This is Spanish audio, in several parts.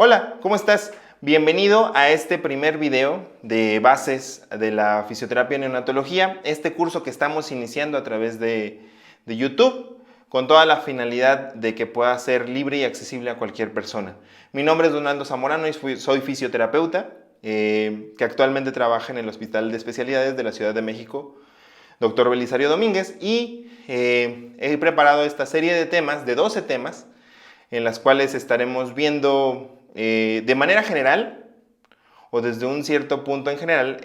Hola, ¿cómo estás? Bienvenido a este primer video de bases de la fisioterapia en neonatología, este curso que estamos iniciando a través de YouTube con toda la finalidad de que pueda ser libre y accesible a cualquier persona. Mi nombre es Donaldo Zamorano y soy fisioterapeuta que actualmente trabaja en el Hospital de Especialidades de la Ciudad de México, Dr. Belisario Domínguez, y he preparado esta serie de temas, de 12 temas, en las cuales estaremos viendo de manera general o desde un cierto punto en general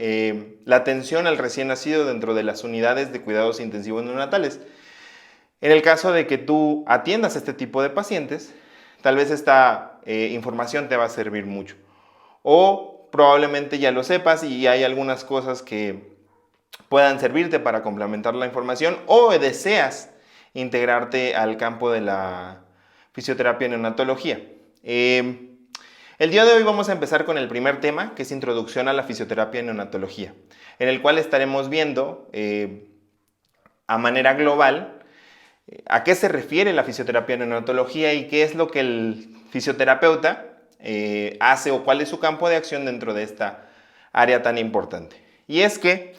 la atención al recién nacido dentro de las unidades de cuidados intensivos neonatales. En el caso de que tú atiendas este tipo de pacientes, tal vez esta información te va a servir mucho. O probablemente ya lo sepas y hay algunas cosas que puedan servirte para complementar la información o deseas integrarte al campo de la fisioterapia en neonatología. El día de hoy vamos a empezar con el primer tema, que es introducción a la fisioterapia en neonatología, en el cual estaremos viendo a manera global a qué se refiere la fisioterapia en neonatología y qué es lo que el fisioterapeuta hace o cuál es su campo de acción dentro de esta área tan importante. Y es que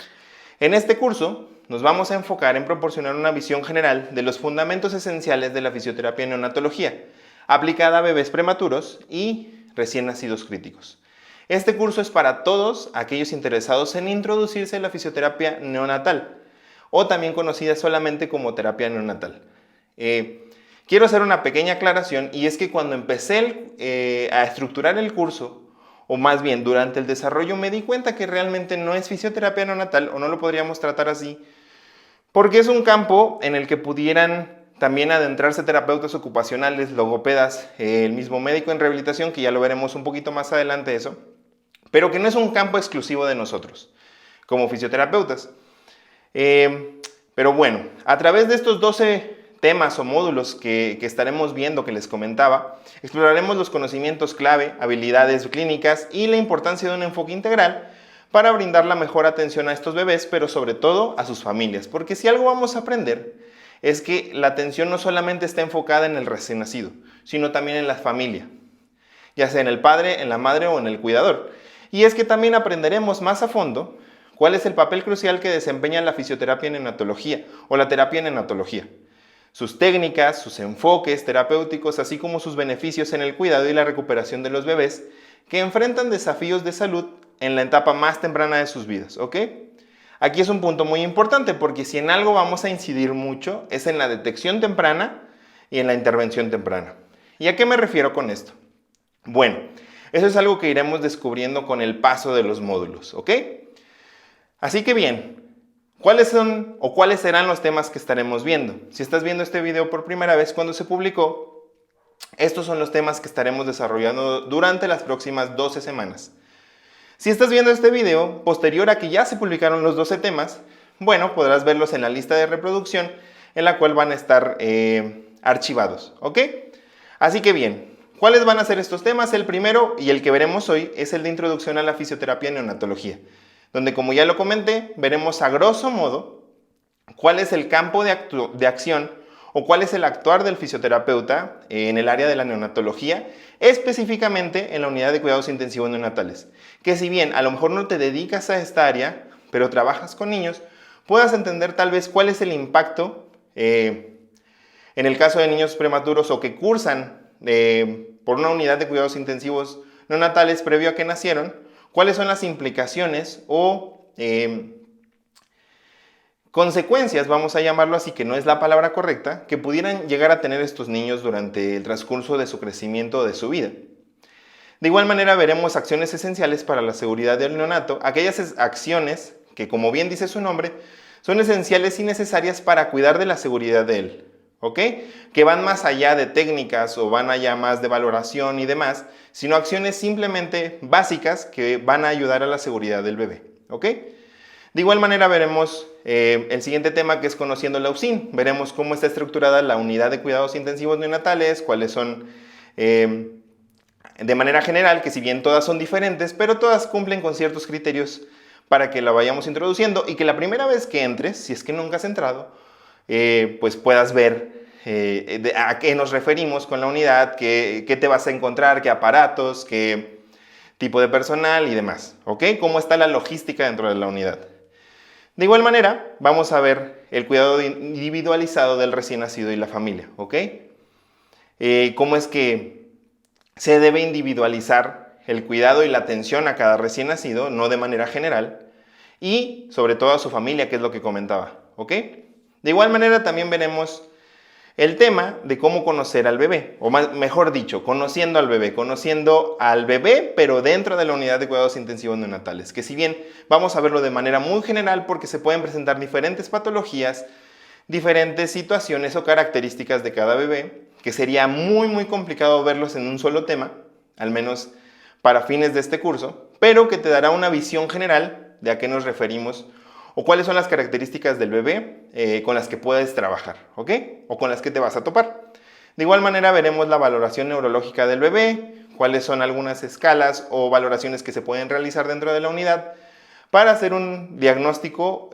en este curso nos vamos a enfocar en proporcionar una visión general de los fundamentos esenciales de la fisioterapia en neonatología, aplicada a bebés prematuros y recién nacidos críticos. Este curso es para todos aquellos interesados en introducirse en la fisioterapia neonatal, o también conocida solamente como terapia neonatal. Quiero hacer una pequeña aclaración, y es que cuando empecé a estructurar el curso, o más bien durante el desarrollo, me di cuenta que realmente no es fisioterapia neonatal, o no lo podríamos tratar así, porque es un campo en el que pudieran también adentrarse terapeutas ocupacionales, logopedas, el mismo médico en rehabilitación, que ya lo veremos un poquito más adelante eso, pero que no es un campo exclusivo de nosotros, como fisioterapeutas. Pero bueno, a través de estos 12 temas o módulos que estaremos viendo, que les comentaba, exploraremos los conocimientos clave, habilidades clínicas y la importancia de un enfoque integral para brindar la mejor atención a estos bebés, pero sobre todo a sus familias, porque si algo vamos a aprender es que la atención no solamente está enfocada en el recién nacido, sino también en la familia, ya sea en el padre, en la madre o en el cuidador. Y es que también aprenderemos más a fondo cuál es el papel crucial que desempeña la fisioterapia en neonatología o la terapia en neonatología, sus técnicas, sus enfoques terapéuticos, así como sus beneficios en el cuidado y la recuperación de los bebés que enfrentan desafíos de salud en la etapa más temprana de sus vidas, ¿ok? Aquí es un punto muy importante porque si en algo vamos a incidir mucho es en la detección temprana y en la intervención temprana. ¿Y a qué me refiero con esto? Bueno, eso es algo que iremos descubriendo con el paso de los módulos, ¿ok? Así que bien, ¿cuáles son o cuáles serán los temas que estaremos viendo? Si estás viendo este video por primera vez cuando se publicó, estos son los temas que estaremos desarrollando durante las próximas 12 semanas. Si estás viendo este video posterior a que ya se publicaron los 12 temas, bueno, podrás verlos en la lista de reproducción en la cual van a estar archivados, ¿ok? Así que bien, ¿cuáles van a ser estos temas? El primero y el que veremos hoy es el de introducción a la fisioterapia en neonatología, donde, como ya lo comenté, veremos a grosso modo cuál es el campo de acción o cuál es el actuar del fisioterapeuta en el área de la neonatología, específicamente en la unidad de cuidados intensivos neonatales. Que si bien a lo mejor no te dedicas a esta área, pero trabajas con niños, puedas entender tal vez cuál es el impacto en el caso de niños prematuros o que cursan por una unidad de cuidados intensivos neonatales previo a que nacieron, cuáles son las implicaciones o consecuencias, vamos a llamarlo así, que no es la palabra correcta, que pudieran llegar a tener estos niños durante el transcurso de su crecimiento o de su vida. De igual manera veremos acciones esenciales para la seguridad del neonato, aquellas acciones que, como bien dice su nombre, son esenciales y necesarias para cuidar de la seguridad de él, ¿ok? Que van más allá de técnicas o van allá más de valoración y demás, sino acciones simplemente básicas que van a ayudar a la seguridad del bebé, ¿ok? De igual manera veremos el siguiente tema, que es conociendo la USIN. Veremos cómo está estructurada la unidad de cuidados intensivos neonatales, cuáles son de manera general, que si bien todas son diferentes, pero todas cumplen con ciertos criterios para que la vayamos introduciendo y que la primera vez que entres, si es que nunca has entrado, pues puedas ver a qué nos referimos con la unidad, qué te vas a encontrar, qué aparatos, qué tipo de personal y demás, ¿ok? Cómo está la logística dentro de la unidad. De igual manera, vamos a ver el cuidado individualizado del recién nacido y la familia, ¿ok? Cómo es que se debe individualizar el cuidado y la atención a cada recién nacido, no de manera general, y sobre todo a su familia, que es lo que comentaba, ¿ok? De igual manera también veremos el tema de cómo conocer al bebé, o mejor dicho, conociendo al bebé, pero dentro de la unidad de cuidados intensivos neonatales, que si bien vamos a verlo de manera muy general porque se pueden presentar diferentes patologías, diferentes situaciones o características de cada bebé, que sería muy complicado verlos en un solo tema, al menos para fines de este curso, pero que te dará una visión general de a qué nos referimos o cuáles son las características del bebé con las que puedes trabajar, ¿ok? O con las que te vas a topar. De igual manera veremos la valoración neurológica del bebé, cuáles son algunas escalas o valoraciones que se pueden realizar dentro de la unidad para hacer un diagnóstico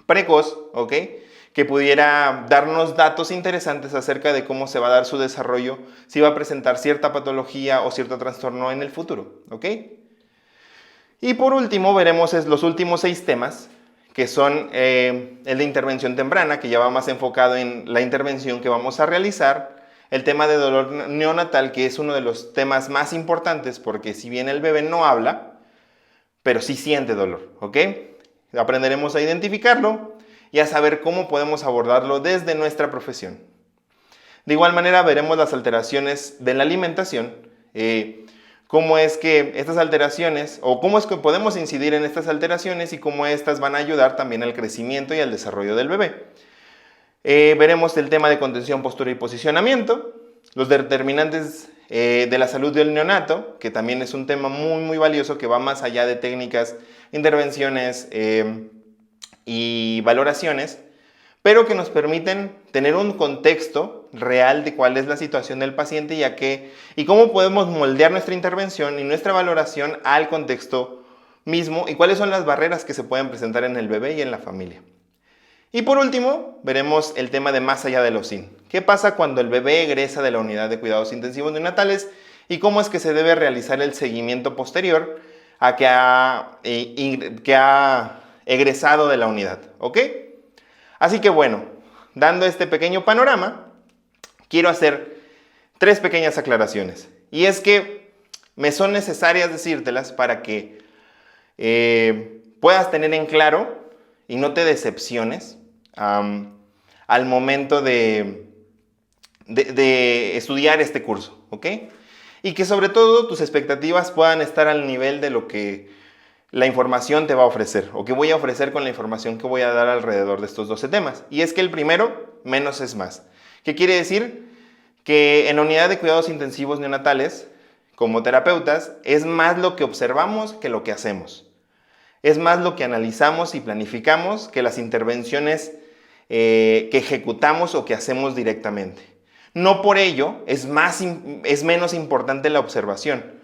precoz, ¿ok? Que pudiera darnos datos interesantes acerca de cómo se va a dar su desarrollo, si va a presentar cierta patología o cierto trastorno en el futuro, ¿ok? Y por último veremos los últimos 6 temas, que son el de intervención temprana, que ya va más enfocado en la intervención que vamos a realizar, el tema de dolor neonatal, que es uno de los temas más importantes, porque si bien el bebé no habla, pero sí siente dolor, ¿ok? Aprenderemos a identificarlo y a saber cómo podemos abordarlo desde nuestra profesión. De igual manera veremos las alteraciones de la alimentación, cómo es que estas alteraciones, o cómo es que podemos incidir en estas alteraciones y cómo estas van a ayudar también al crecimiento y al desarrollo del bebé. Veremos el tema de contención, postura y posicionamiento, los determinantes de la salud del neonato, que también es un tema muy valioso que va más allá de técnicas, intervenciones y valoraciones, pero que nos permiten tener un contexto real de cuál es la situación del paciente y cómo podemos moldear nuestra intervención y nuestra valoración al contexto mismo y cuáles son las barreras que se pueden presentar en el bebé y en la familia. Y por último, veremos el tema de más allá del OSIN. ¿Qué pasa cuando el bebé egresa de la unidad de cuidados intensivos neonatales y cómo es que se debe realizar el seguimiento posterior a que ha egresado de la unidad? ¿Ok? Así que bueno, dando este pequeño panorama, quiero hacer 3 pequeñas aclaraciones. Y es que me son necesarias decírtelas para que puedas tener en claro y no te decepciones al momento de estudiar este curso, ¿ok? Y que sobre todo tus expectativas puedan estar al nivel de lo que la información te va a ofrecer, o que voy a ofrecer con la información que voy a dar alrededor de estos 12 temas. Y es que el primero, menos es más. ¿Qué quiere decir? Que en la unidad de cuidados intensivos neonatales, como terapeutas, es más lo que observamos que lo que hacemos. Es más lo que analizamos y planificamos que las intervenciones que ejecutamos o que hacemos directamente. No por ello es menos importante la observación.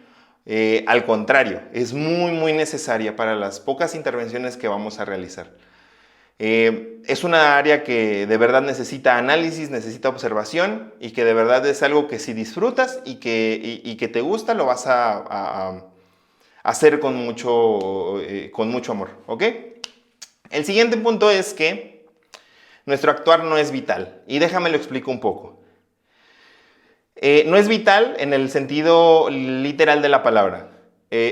Al contrario, es muy necesaria para las pocas intervenciones que vamos a realizar. Es una área que de verdad necesita análisis, necesita observación y que de verdad es algo que si disfrutas y que te gusta, lo vas a hacer con mucho amor, ¿ok? El siguiente punto es que nuestro actuar no es vital. Y déjame lo explico un poco. No es vital en el sentido literal de la palabra.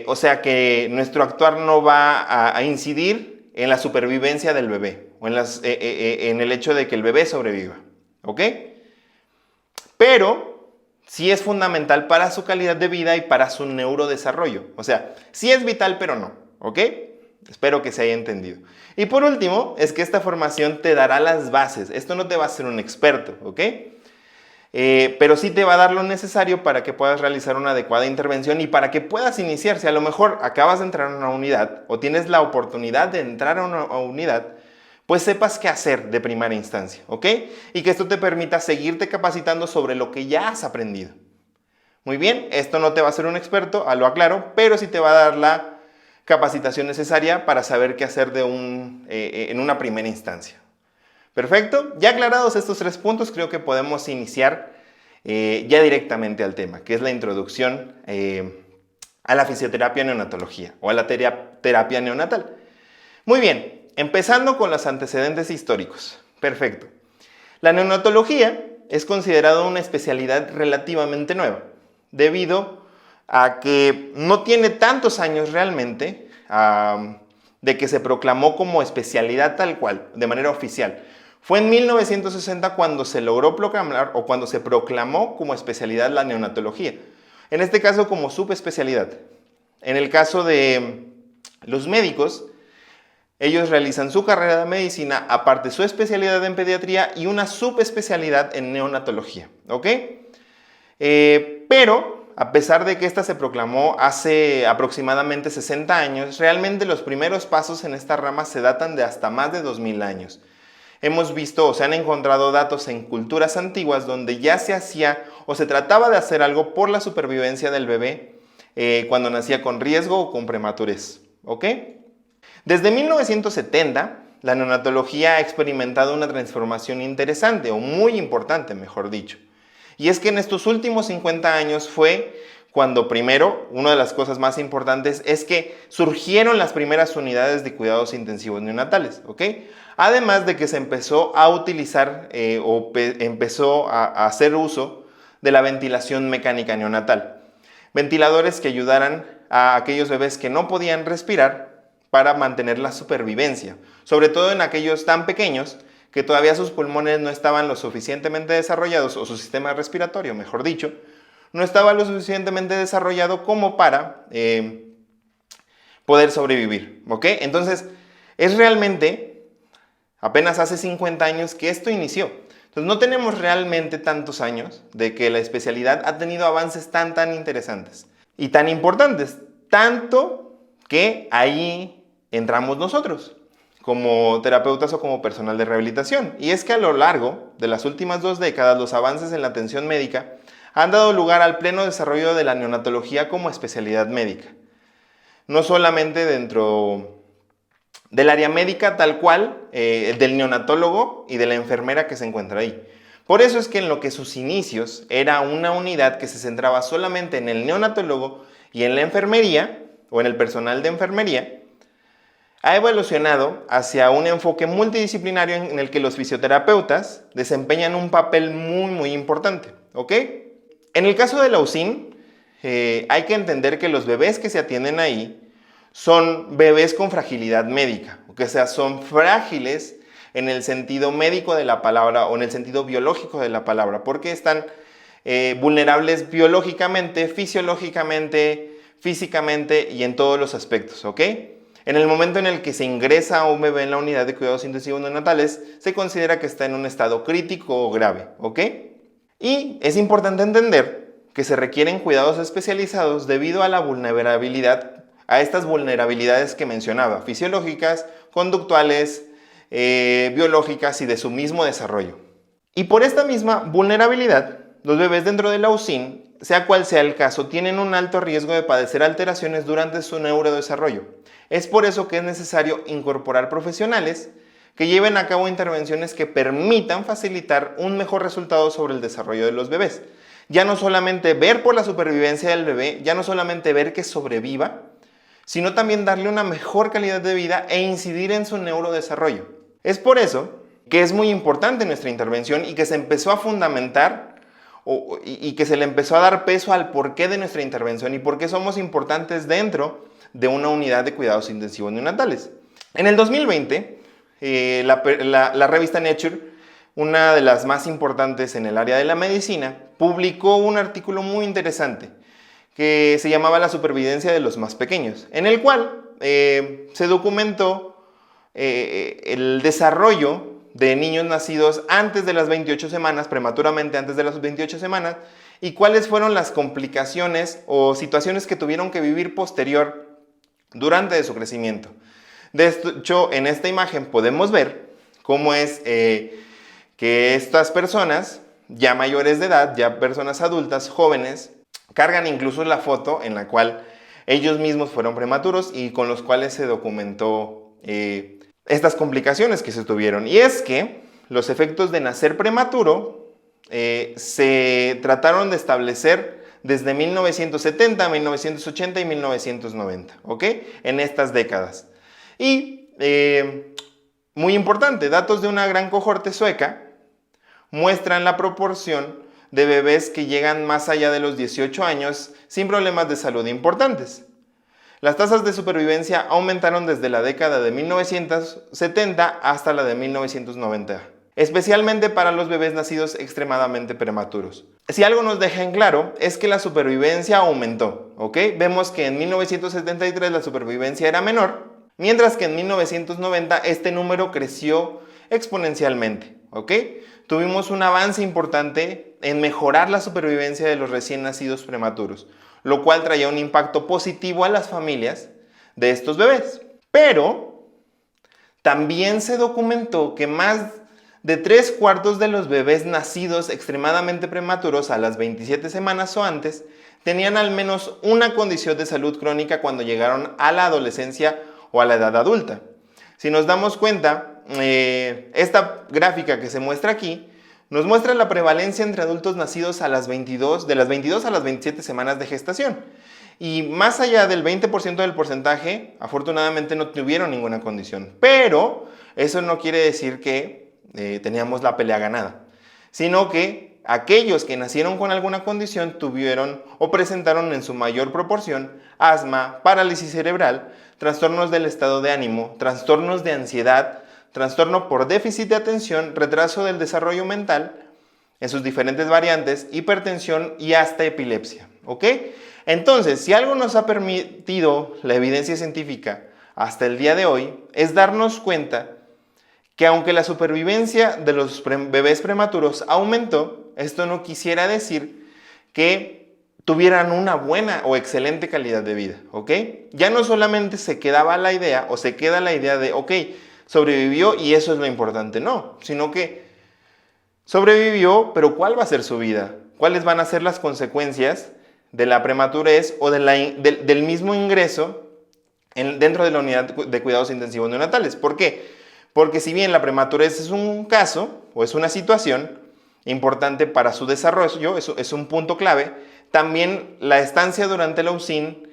O sea que nuestro actuar no va a incidir en la supervivencia del bebé o en el hecho de que el bebé sobreviva. ¿Ok? Pero sí es fundamental para su calidad de vida y para su neurodesarrollo. O sea, sí es vital, pero no. ¿Ok? Espero que se haya entendido. Y por último, es que esta formación te dará las bases. Esto no te va a hacer un experto, ¿ok? Pero sí te va a dar lo necesario para que puedas realizar una adecuada intervención y para que puedas iniciar. Si a lo mejor acabas de entrar a una unidad o tienes la oportunidad de entrar a una unidad, pues sepas qué hacer de primera instancia, ¿ok? Y que esto te permita seguirte capacitando sobre lo que ya has aprendido. Muy bien, esto no te va a hacer un experto, lo aclaro, pero sí te va a dar la capacitación necesaria para saber qué hacer en una primera instancia. Perfecto, ya aclarados estos 3 puntos, creo que podemos iniciar ya directamente al tema, que es la introducción a la fisioterapia neonatología o a la terapia neonatal. Muy bien, empezando con los antecedentes históricos. Perfecto. La neonatología es considerada una especialidad relativamente nueva, debido a que no tiene tantos años realmente de que se proclamó como especialidad tal cual, de manera oficial. Fue en 1960 cuando se logró proclamar o cuando se proclamó como especialidad la neonatología. En este caso como subespecialidad. En el caso de los médicos, ellos realizan su carrera de medicina, aparte su especialidad en pediatría y una subespecialidad en neonatología. ¿Ok? Pero a pesar de que esta se proclamó hace aproximadamente 60 años, realmente los primeros pasos en esta rama se datan de hasta más de 2000 años. Hemos visto o se han encontrado datos en culturas antiguas donde ya se hacía o se trataba de hacer algo por la supervivencia del bebé cuando nacía con riesgo o con prematurez. ¿Ok? Desde 1970, la neonatología ha experimentado una transformación interesante o muy importante, mejor dicho. Y es que en estos últimos 50 años fue cuando primero, una de las cosas más importantes es que surgieron las primeras unidades de cuidados intensivos neonatales, ¿ok? Además de que se empezó a utilizar empezó a hacer uso de la ventilación mecánica neonatal. Ventiladores que ayudaran a aquellos bebés que no podían respirar para mantener la supervivencia, sobre todo en aquellos tan pequeños que todavía sus pulmones no estaban lo suficientemente desarrollados, o su sistema respiratorio, mejor dicho, no estaba lo suficientemente desarrollado como para poder sobrevivir, ¿ok? Entonces, es realmente apenas hace 50 años que esto inició. Entonces, no tenemos realmente tantos años de que la especialidad ha tenido avances tan interesantes y tan importantes, tanto que ahí entramos nosotros como terapeutas o como personal de rehabilitación. Y es que a lo largo de las últimas 2 décadas, los avances en la atención médica han dado lugar al pleno desarrollo de la neonatología como especialidad médica. No solamente dentro del área médica tal cual, del neonatólogo y de la enfermera que se encuentra ahí. Por eso es que en lo que sus inicios era una unidad que se centraba solamente en el neonatólogo y en la enfermería, o en el personal de enfermería, ha evolucionado hacia un enfoque multidisciplinario en el que los fisioterapeutas desempeñan un papel muy importante, ¿ok? En el caso de la UCIN, hay que entender que los bebés que se atienden ahí son bebés con fragilidad médica, o sea, son frágiles en el sentido médico de la palabra o en el sentido biológico de la palabra, porque están vulnerables biológicamente, fisiológicamente, físicamente y en todos los aspectos, ¿ok? En el momento en el que se ingresa a un bebé en la unidad de cuidados intensivos neonatales, se considera que está en un estado crítico o grave, ¿ok? Y es importante entender que se requieren cuidados especializados debido a la vulnerabilidad, a estas vulnerabilidades que mencionaba, fisiológicas, conductuales, biológicas y de su mismo desarrollo. Y por esta misma vulnerabilidad, los bebés dentro de la UCIN, sea cual sea el caso, tienen un alto riesgo de padecer alteraciones durante su neurodesarrollo. Es por eso que es necesario incorporar profesionales que lleven a cabo intervenciones que permitan facilitar un mejor resultado sobre el desarrollo de los bebés. Ya no solamente ver por la supervivencia del bebé, ya no solamente ver que sobreviva, sino también darle una mejor calidad de vida e incidir en su neurodesarrollo. Es por eso que es muy importante nuestra intervención y que se empezó a fundamentar y que se le empezó a dar peso al porqué de nuestra intervención y por qué somos importantes dentro de una unidad de cuidados intensivos neonatales. En el 2020, la revista Nature, una de las más importantes en el área de la medicina, publicó un artículo muy interesante que se llamaba La supervivencia de los más pequeños, en el cual se documentó el desarrollo de niños nacidos antes de las 28 semanas, prematuramente antes de las 28 semanas, y cuáles fueron las complicaciones o situaciones que tuvieron que vivir posterior durante su crecimiento. De hecho, en esta imagen podemos ver cómo es que estas personas, ya mayores de edad, ya personas adultas, jóvenes, cargan incluso la foto en la cual ellos mismos fueron prematuros y con los cuales se documentó estas complicaciones que se tuvieron. Y es que los efectos de nacer prematuro se trataron de establecer desde 1970, 1980 y 1990, ¿ok? En estas décadas. Y, muy importante, datos de una gran cohorte sueca muestran la proporción de bebés que llegan más allá de los 18 años sin problemas de salud importantes. Las tasas de supervivencia aumentaron desde la década de 1970 hasta la de 1990, especialmente para los bebés nacidos extremadamente prematuros. Si algo nos deja en claro es que la supervivencia aumentó, ¿ok? Vemos que en 1973 la supervivencia era menor, mientras que en 1990 este número creció exponencialmente, ¿ok? Tuvimos un avance importante en mejorar la supervivencia de los recién nacidos prematuros, lo cual traía un impacto positivo a las familias de estos bebés. Pero también se documentó que más de 3/4 de los bebés nacidos extremadamente prematuros a las 27 semanas o antes tenían al menos una condición de salud crónica cuando llegaron a la adolescencia o a la edad adulta. Si nos damos cuenta, esta gráfica que se muestra aquí nos muestra la prevalencia entre adultos nacidos a las 22, de las 22 a las 27 semanas de gestación. Y más allá del 20% del porcentaje, afortunadamente no tuvieron ninguna condición. Pero eso no quiere decir que teníamos la pelea ganada, sino que aquellos que nacieron con alguna condición tuvieron o presentaron en su mayor proporción asma, parálisis cerebral, trastornos del estado de ánimo, trastornos de ansiedad, trastorno por déficit de atención, retraso del desarrollo mental en sus diferentes variantes, hipertensión y hasta epilepsia, ¿ok? Entonces, si algo nos ha permitido la evidencia científica hasta el día de hoy, es darnos cuenta que aunque la supervivencia de los bebés prematuros aumentó, esto no quisiera decir que tuvieran una buena o excelente calidad de vida, ¿ok? Ya no solamente se quedaba la idea o se queda la idea de, ok, sobrevivió y eso es lo importante, no, sino que sobrevivió, pero ¿cuál va a ser su vida? ¿Cuáles van a ser las consecuencias de la prematurez o del mismo ingreso dentro de la unidad de cuidados intensivos neonatales? ¿Por qué? Porque si bien la prematurez es un caso o es una situación importante para su desarrollo, es un punto clave, también la estancia durante la UCIN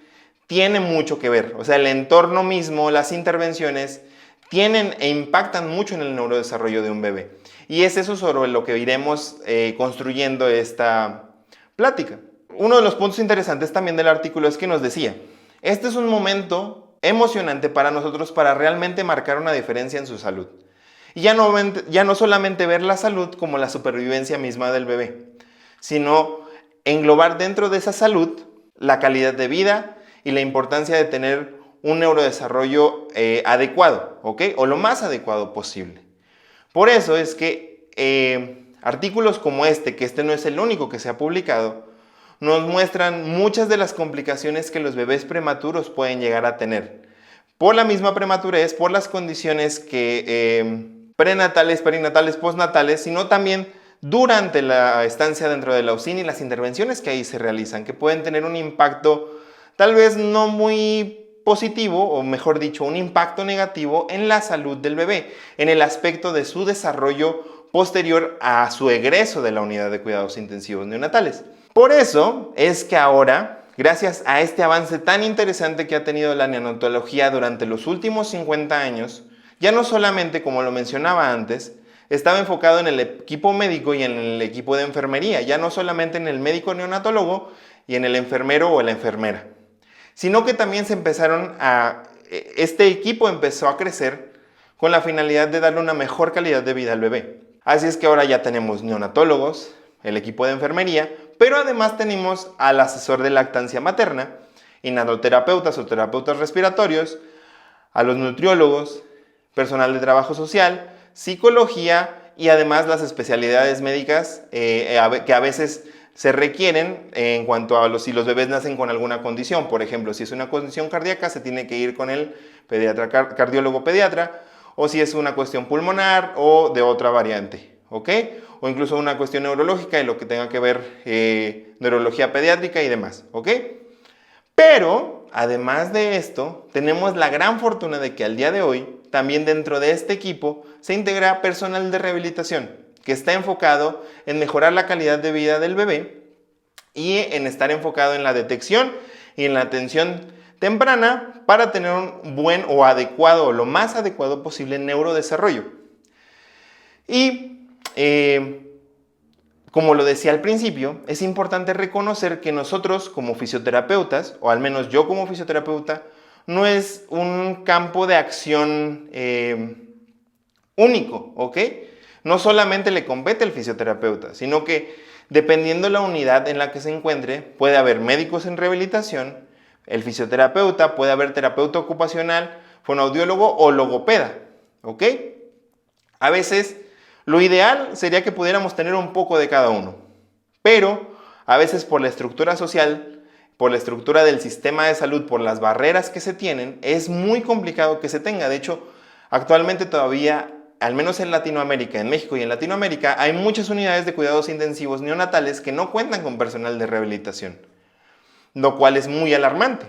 tiene mucho que ver. O sea, el entorno mismo, las intervenciones tienen e impactan mucho en el neurodesarrollo de un bebé. Y es eso sobre lo que iremos construyendo esta plática. Uno de los puntos interesantes también del artículo es que nos decía, este es un momento emocionante para nosotros para realmente marcar una diferencia en su salud. Y ya no solamente ver la salud como la supervivencia misma del bebé, sino englobar dentro de esa salud la calidad de vida y la importancia de tener un neurodesarrollo adecuado, ¿ok? O lo más adecuado posible. Por eso es que artículos como que este no es el único que se ha publicado, nos muestran muchas de las complicaciones que los bebés prematuros pueden llegar a tener. Por la misma prematurez, por las condiciones prenatales, perinatales, postnatales, sino también durante la estancia dentro de la UCIN y las intervenciones que ahí se realizan, que pueden tener un impacto tal vez no muy positivo, o mejor dicho, un impacto negativo en la salud del bebé, en el aspecto de su desarrollo posterior a su egreso de la unidad de cuidados intensivos neonatales. Por eso es que ahora, gracias a este avance tan interesante que ha tenido la neonatología durante los últimos 50 años, ya no solamente, como lo mencionaba antes, estaba enfocado en el equipo médico y en el equipo de enfermería, ya no solamente en el médico neonatólogo y en el enfermero o la enfermera, sino que también este equipo empezó a crecer con la finalidad de darle una mejor calidad de vida al bebé. Así es que ahora ya tenemos neonatólogos, el equipo de enfermería, pero además tenemos al asesor de lactancia materna, inhaloterapeutas o terapeutas respiratorios, a los nutriólogos, personal de trabajo social, psicología y además las especialidades médicas que a veces se requieren en cuanto a si los bebés nacen con alguna condición. Por ejemplo, si es una condición cardíaca, se tiene que ir con el cardiólogo pediatra, o si es una cuestión pulmonar o de otra variante, ¿ok? O incluso una cuestión neurológica y lo que tenga que ver neurología pediátrica y demás, ¿ok? Pero, además de esto, tenemos la gran fortuna de que al día de hoy también dentro de este equipo se integra personal de rehabilitación que está enfocado en mejorar la calidad de vida del bebé y en estar enfocado en la detección y en la atención temprana para tener un buen o adecuado o lo más adecuado posible neurodesarrollo. Y como lo decía al principio, es importante reconocer que nosotros como fisioterapeutas, o al menos yo como fisioterapeuta, no es un campo de acción único, ¿ok? No solamente le compete al fisioterapeuta, sino que dependiendo de la unidad en la que se encuentre, puede haber médicos en rehabilitación, el fisioterapeuta, puede haber terapeuta ocupacional, fonoaudiólogo o logopeda, ¿ok? A veces lo ideal sería que pudiéramos tener un poco de cada uno, pero a veces por la estructura social, por la estructura del sistema de salud, por las barreras que se tienen, es muy complicado que se tenga. De hecho, actualmente todavía, al menos en Latinoamérica, en México y en Latinoamérica, hay muchas unidades de cuidados intensivos neonatales que no cuentan con personal de rehabilitación, lo cual es muy alarmante.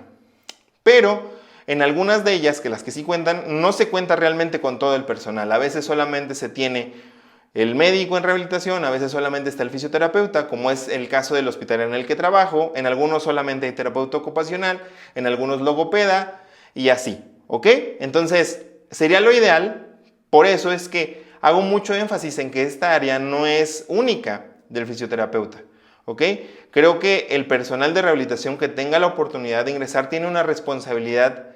Pero en algunas de ellas, que las que sí cuentan, no se cuenta realmente con todo el personal. A veces solamente se tiene el médico en rehabilitación, a veces solamente está el fisioterapeuta, como es el caso del hospital en el que trabajo. En algunos solamente hay terapeuta ocupacional, en algunos logopeda y así, ¿ok? Entonces, sería lo ideal. Por eso es que hago mucho énfasis en que esta área no es única del fisioterapeuta, ¿ok? Creo que el personal de rehabilitación que tenga la oportunidad de ingresar tiene una responsabilidad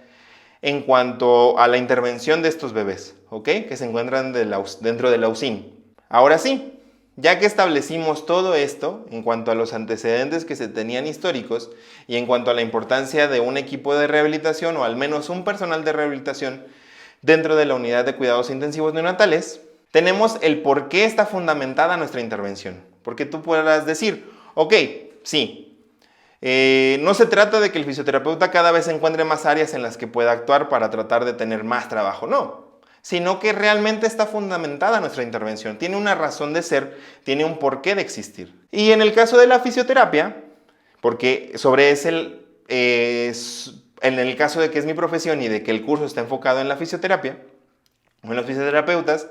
en cuanto a la intervención de estos bebés, ¿ok? Que se encuentran dentro de la USIN. Ahora sí, ya que establecimos todo esto en cuanto a los antecedentes que se tenían históricos y en cuanto a la importancia de un equipo de rehabilitación o al menos un personal de rehabilitación dentro de la unidad de cuidados intensivos neonatales, tenemos el por qué está fundamentada nuestra intervención. Porque tú podrás decir, ok, sí, no se trata de que el fisioterapeuta cada vez encuentre más áreas en las que pueda actuar para tratar de tener más trabajo, no, sino que realmente está fundamentada nuestra intervención, tiene una razón de ser, tiene un porqué de existir. Y en el caso de la fisioterapia, porque en el caso de que es mi profesión y de que el curso está enfocado en la fisioterapia, o en los fisioterapeutas,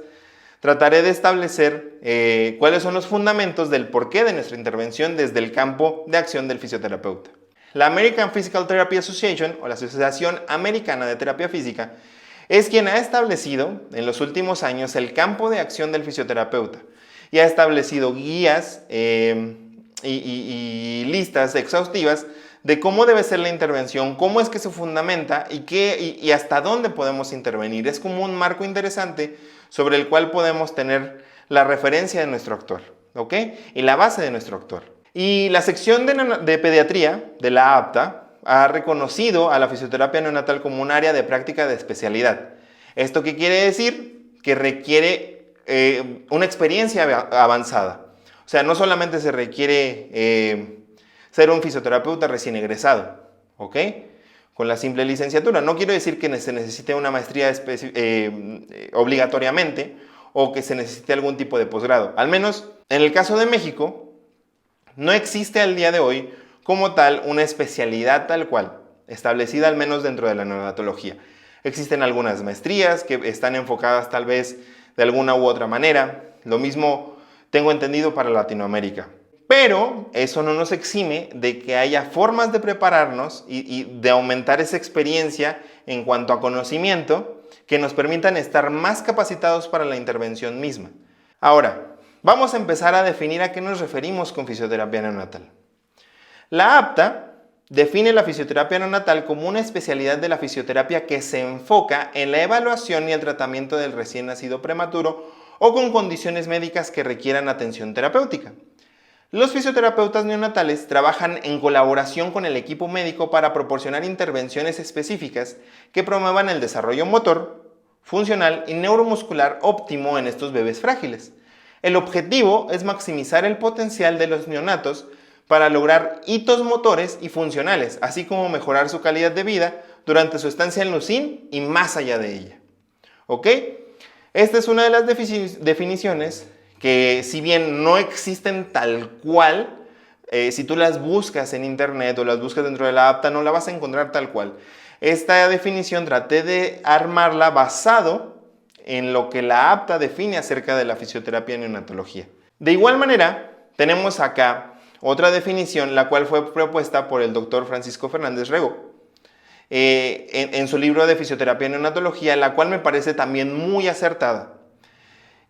trataré de establecer cuáles son los fundamentos del porqué de nuestra intervención desde el campo de acción del fisioterapeuta. La American Physical Therapy Association, o la Asociación Americana de Terapia Física, es quien ha establecido en los últimos años el campo de acción del fisioterapeuta y ha establecido guías y listas exhaustivas de cómo debe ser la intervención, cómo es que se fundamenta y hasta dónde podemos intervenir. Es como un marco interesante sobre el cual podemos tener la referencia de nuestro actor, ¿ok? Y la base de nuestro actor. Y la sección de pediatría de la APTA ha reconocido a la fisioterapia neonatal como un área de práctica de especialidad. ¿Esto qué quiere decir? Que requiere una experiencia avanzada. O sea, no solamente se requiere ser un fisioterapeuta recién egresado, ¿ok? Con la simple licenciatura. No quiero decir que se necesite una maestría obligatoriamente o que se necesite algún tipo de posgrado. Al menos en el caso de México, no existe al día de hoy como tal una especialidad tal cual, establecida al menos dentro de la neonatología. Existen algunas maestrías que están enfocadas tal vez de alguna u otra manera. Lo mismo tengo entendido para Latinoamérica. Pero eso no nos exime de que haya formas de prepararnos y de aumentar esa experiencia en cuanto a conocimiento que nos permitan estar más capacitados para la intervención misma. Ahora, vamos a empezar a definir a qué nos referimos con fisioterapia neonatal. La APTA define la fisioterapia neonatal como una especialidad de la fisioterapia que se enfoca en la evaluación y el tratamiento del recién nacido prematuro o con condiciones médicas que requieran atención terapéutica. Los fisioterapeutas neonatales trabajan en colaboración con el equipo médico para proporcionar intervenciones específicas que promuevan el desarrollo motor, funcional y neuromuscular óptimo en estos bebés frágiles. El objetivo es maximizar el potencial de los neonatos para lograr hitos motores y funcionales, así como mejorar su calidad de vida durante su estancia en USIN y más allá de ella. ¿Ok? Esta es una de las definiciones que, si bien no existen tal cual, si tú las buscas en internet o las buscas dentro de la APTA, no la vas a encontrar tal cual. Esta definición traté de armarla basado en lo que la APTA define acerca de la fisioterapia en neonatología. De igual manera, tenemos acá otra definición, la cual fue propuesta por el doctor Francisco Fernández Rego en su libro de fisioterapia en neonatología, la cual me parece también muy acertada.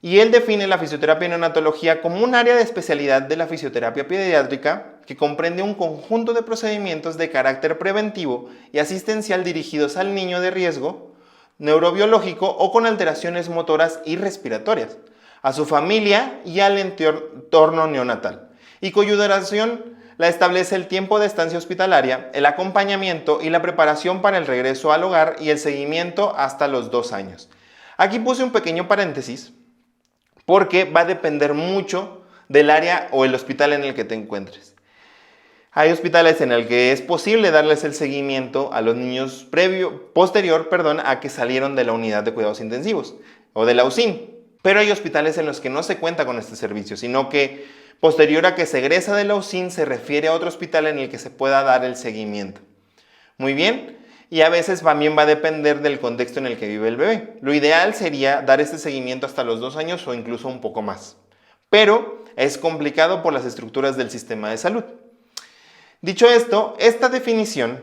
Y él define la fisioterapia en neonatología como un área de especialidad de la fisioterapia pediátrica que comprende un conjunto de procedimientos de carácter preventivo y asistencial dirigidos al niño de riesgo neurobiológico o con alteraciones motoras y respiratorias, a su familia y al entorno neonatal, y cuya duración la establece el tiempo de estancia hospitalaria, el acompañamiento y la preparación para el regreso al hogar y el seguimiento hasta los 2 años. Aquí puse un pequeño paréntesis porque va a depender mucho del área o el hospital en el que te encuentres. Hay hospitales en el que es posible darles el seguimiento a los niños posterior a que salieron de la unidad de cuidados intensivos o de la UCIN. Pero hay hospitales en los que no se cuenta con este servicio, sino que posterior a que se egresa de la UCIN se refiere a otro hospital en el que se pueda dar el seguimiento. Muy bien, y a veces también va a depender del contexto en el que vive el bebé. Lo ideal sería dar este seguimiento hasta los 2 años o incluso un poco más. Pero es complicado por las estructuras del sistema de salud. Dicho esto, esta definición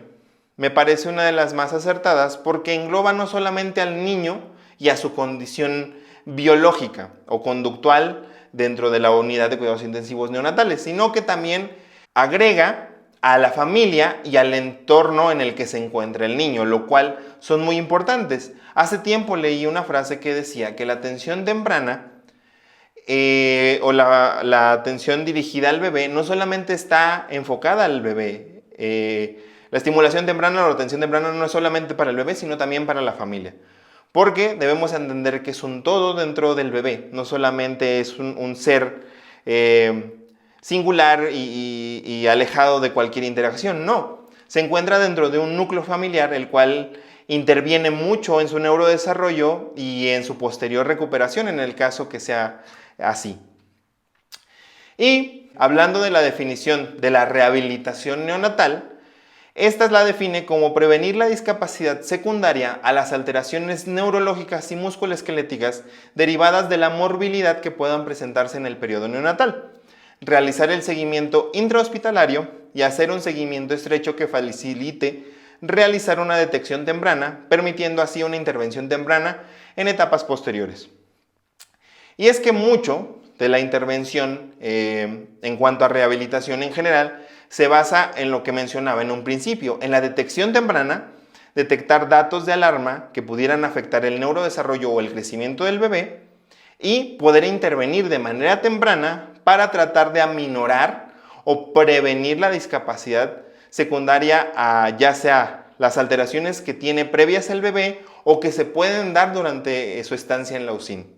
me parece una de las más acertadas porque engloba no solamente al niño y a su condición biológica o conductual dentro de la unidad de cuidados intensivos neonatales, sino que también agrega a la familia y al entorno en el que se encuentra el niño, lo cual son muy importantes. Hace tiempo leí una frase que decía que la atención temprana o la atención dirigida al bebé no solamente está enfocada al bebé. La estimulación temprana o la atención temprana no es solamente para el bebé, sino también para la familia. Porque debemos entender que es un todo dentro del bebé, no solamente es un ser singular y alejado de cualquier interacción, no. Se encuentra dentro de un núcleo familiar, el cual interviene mucho en su neurodesarrollo y en su posterior recuperación, en el caso que sea así. Y hablando de la definición de la rehabilitación neonatal, esta la define como prevenir la discapacidad secundaria a las alteraciones neurológicas y musculoesqueléticas derivadas de la morbilidad que puedan presentarse en el periodo neonatal, realizar el seguimiento intrahospitalario y hacer un seguimiento estrecho que facilite realizar una detección temprana, permitiendo así una intervención temprana en etapas posteriores. Y es que mucho de la intervención en cuanto a rehabilitación en general se basa en lo que mencionaba en un principio, en la detección temprana, detectar datos de alarma que pudieran afectar el neurodesarrollo o el crecimiento del bebé y poder intervenir de manera temprana para tratar de aminorar o prevenir la discapacidad secundaria a ya sea las alteraciones que tiene previas el bebé o que se pueden dar durante su estancia en la UCIN.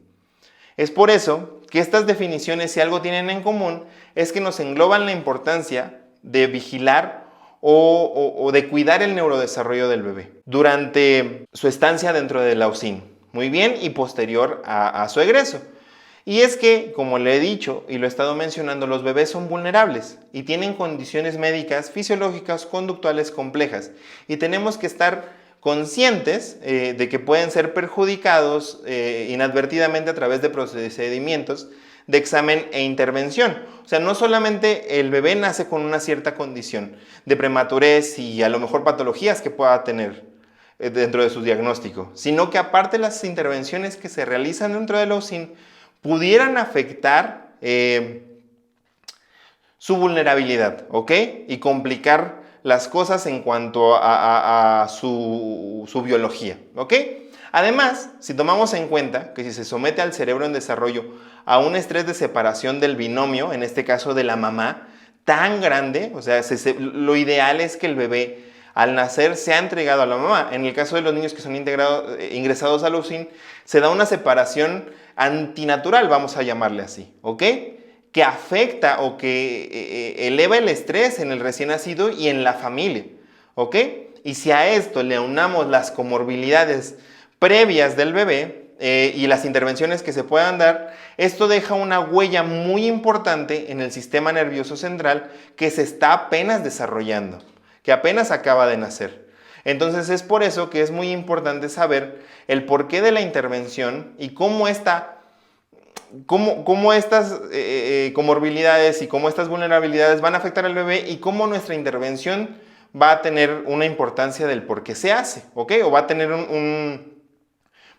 Es por eso que estas definiciones, si algo tienen en común, es que nos engloban la importancia de vigilar o de cuidar el neurodesarrollo del bebé durante su estancia dentro de la UCIN, muy bien, y posterior a su egreso. Y es que, como le he dicho y lo he estado mencionando, los bebés son vulnerables y tienen condiciones médicas, fisiológicas, conductuales complejas y tenemos que estar conscientes de que pueden ser perjudicados inadvertidamente a través de procedimientos de examen e intervención. O sea, no solamente el bebé nace con una cierta condición de prematurez y a lo mejor patologías que pueda tener dentro de su diagnóstico, sino que aparte las intervenciones que se realizan dentro de la UCIN pudieran afectar su vulnerabilidad, ¿ok? Y complicar las cosas en cuanto a su biología, ¿ok? Además, si tomamos en cuenta que si se somete al cerebro en desarrollo a un estrés de separación del binomio, en este caso de la mamá, tan grande, o sea, lo ideal es que el bebé al nacer sea entregado a la mamá. En el caso de los niños que son ingresados a la UCIN, se da una separación antinatural, vamos a llamarle así, ¿ok? Que afecta o que eleva el estrés en el recién nacido y en la familia, ¿ok? Y si a esto le unamos las comorbilidades previas del bebé y las intervenciones que se puedan dar, esto deja una huella muy importante en el sistema nervioso central que se está apenas desarrollando, que apenas acaba de nacer. Entonces es por eso que es muy importante saber el porqué de la intervención y cómo estas comorbilidades y cómo estas vulnerabilidades van a afectar al bebé y cómo nuestra intervención va a tener una importancia del por qué se hace, ¿ok? O va a tener va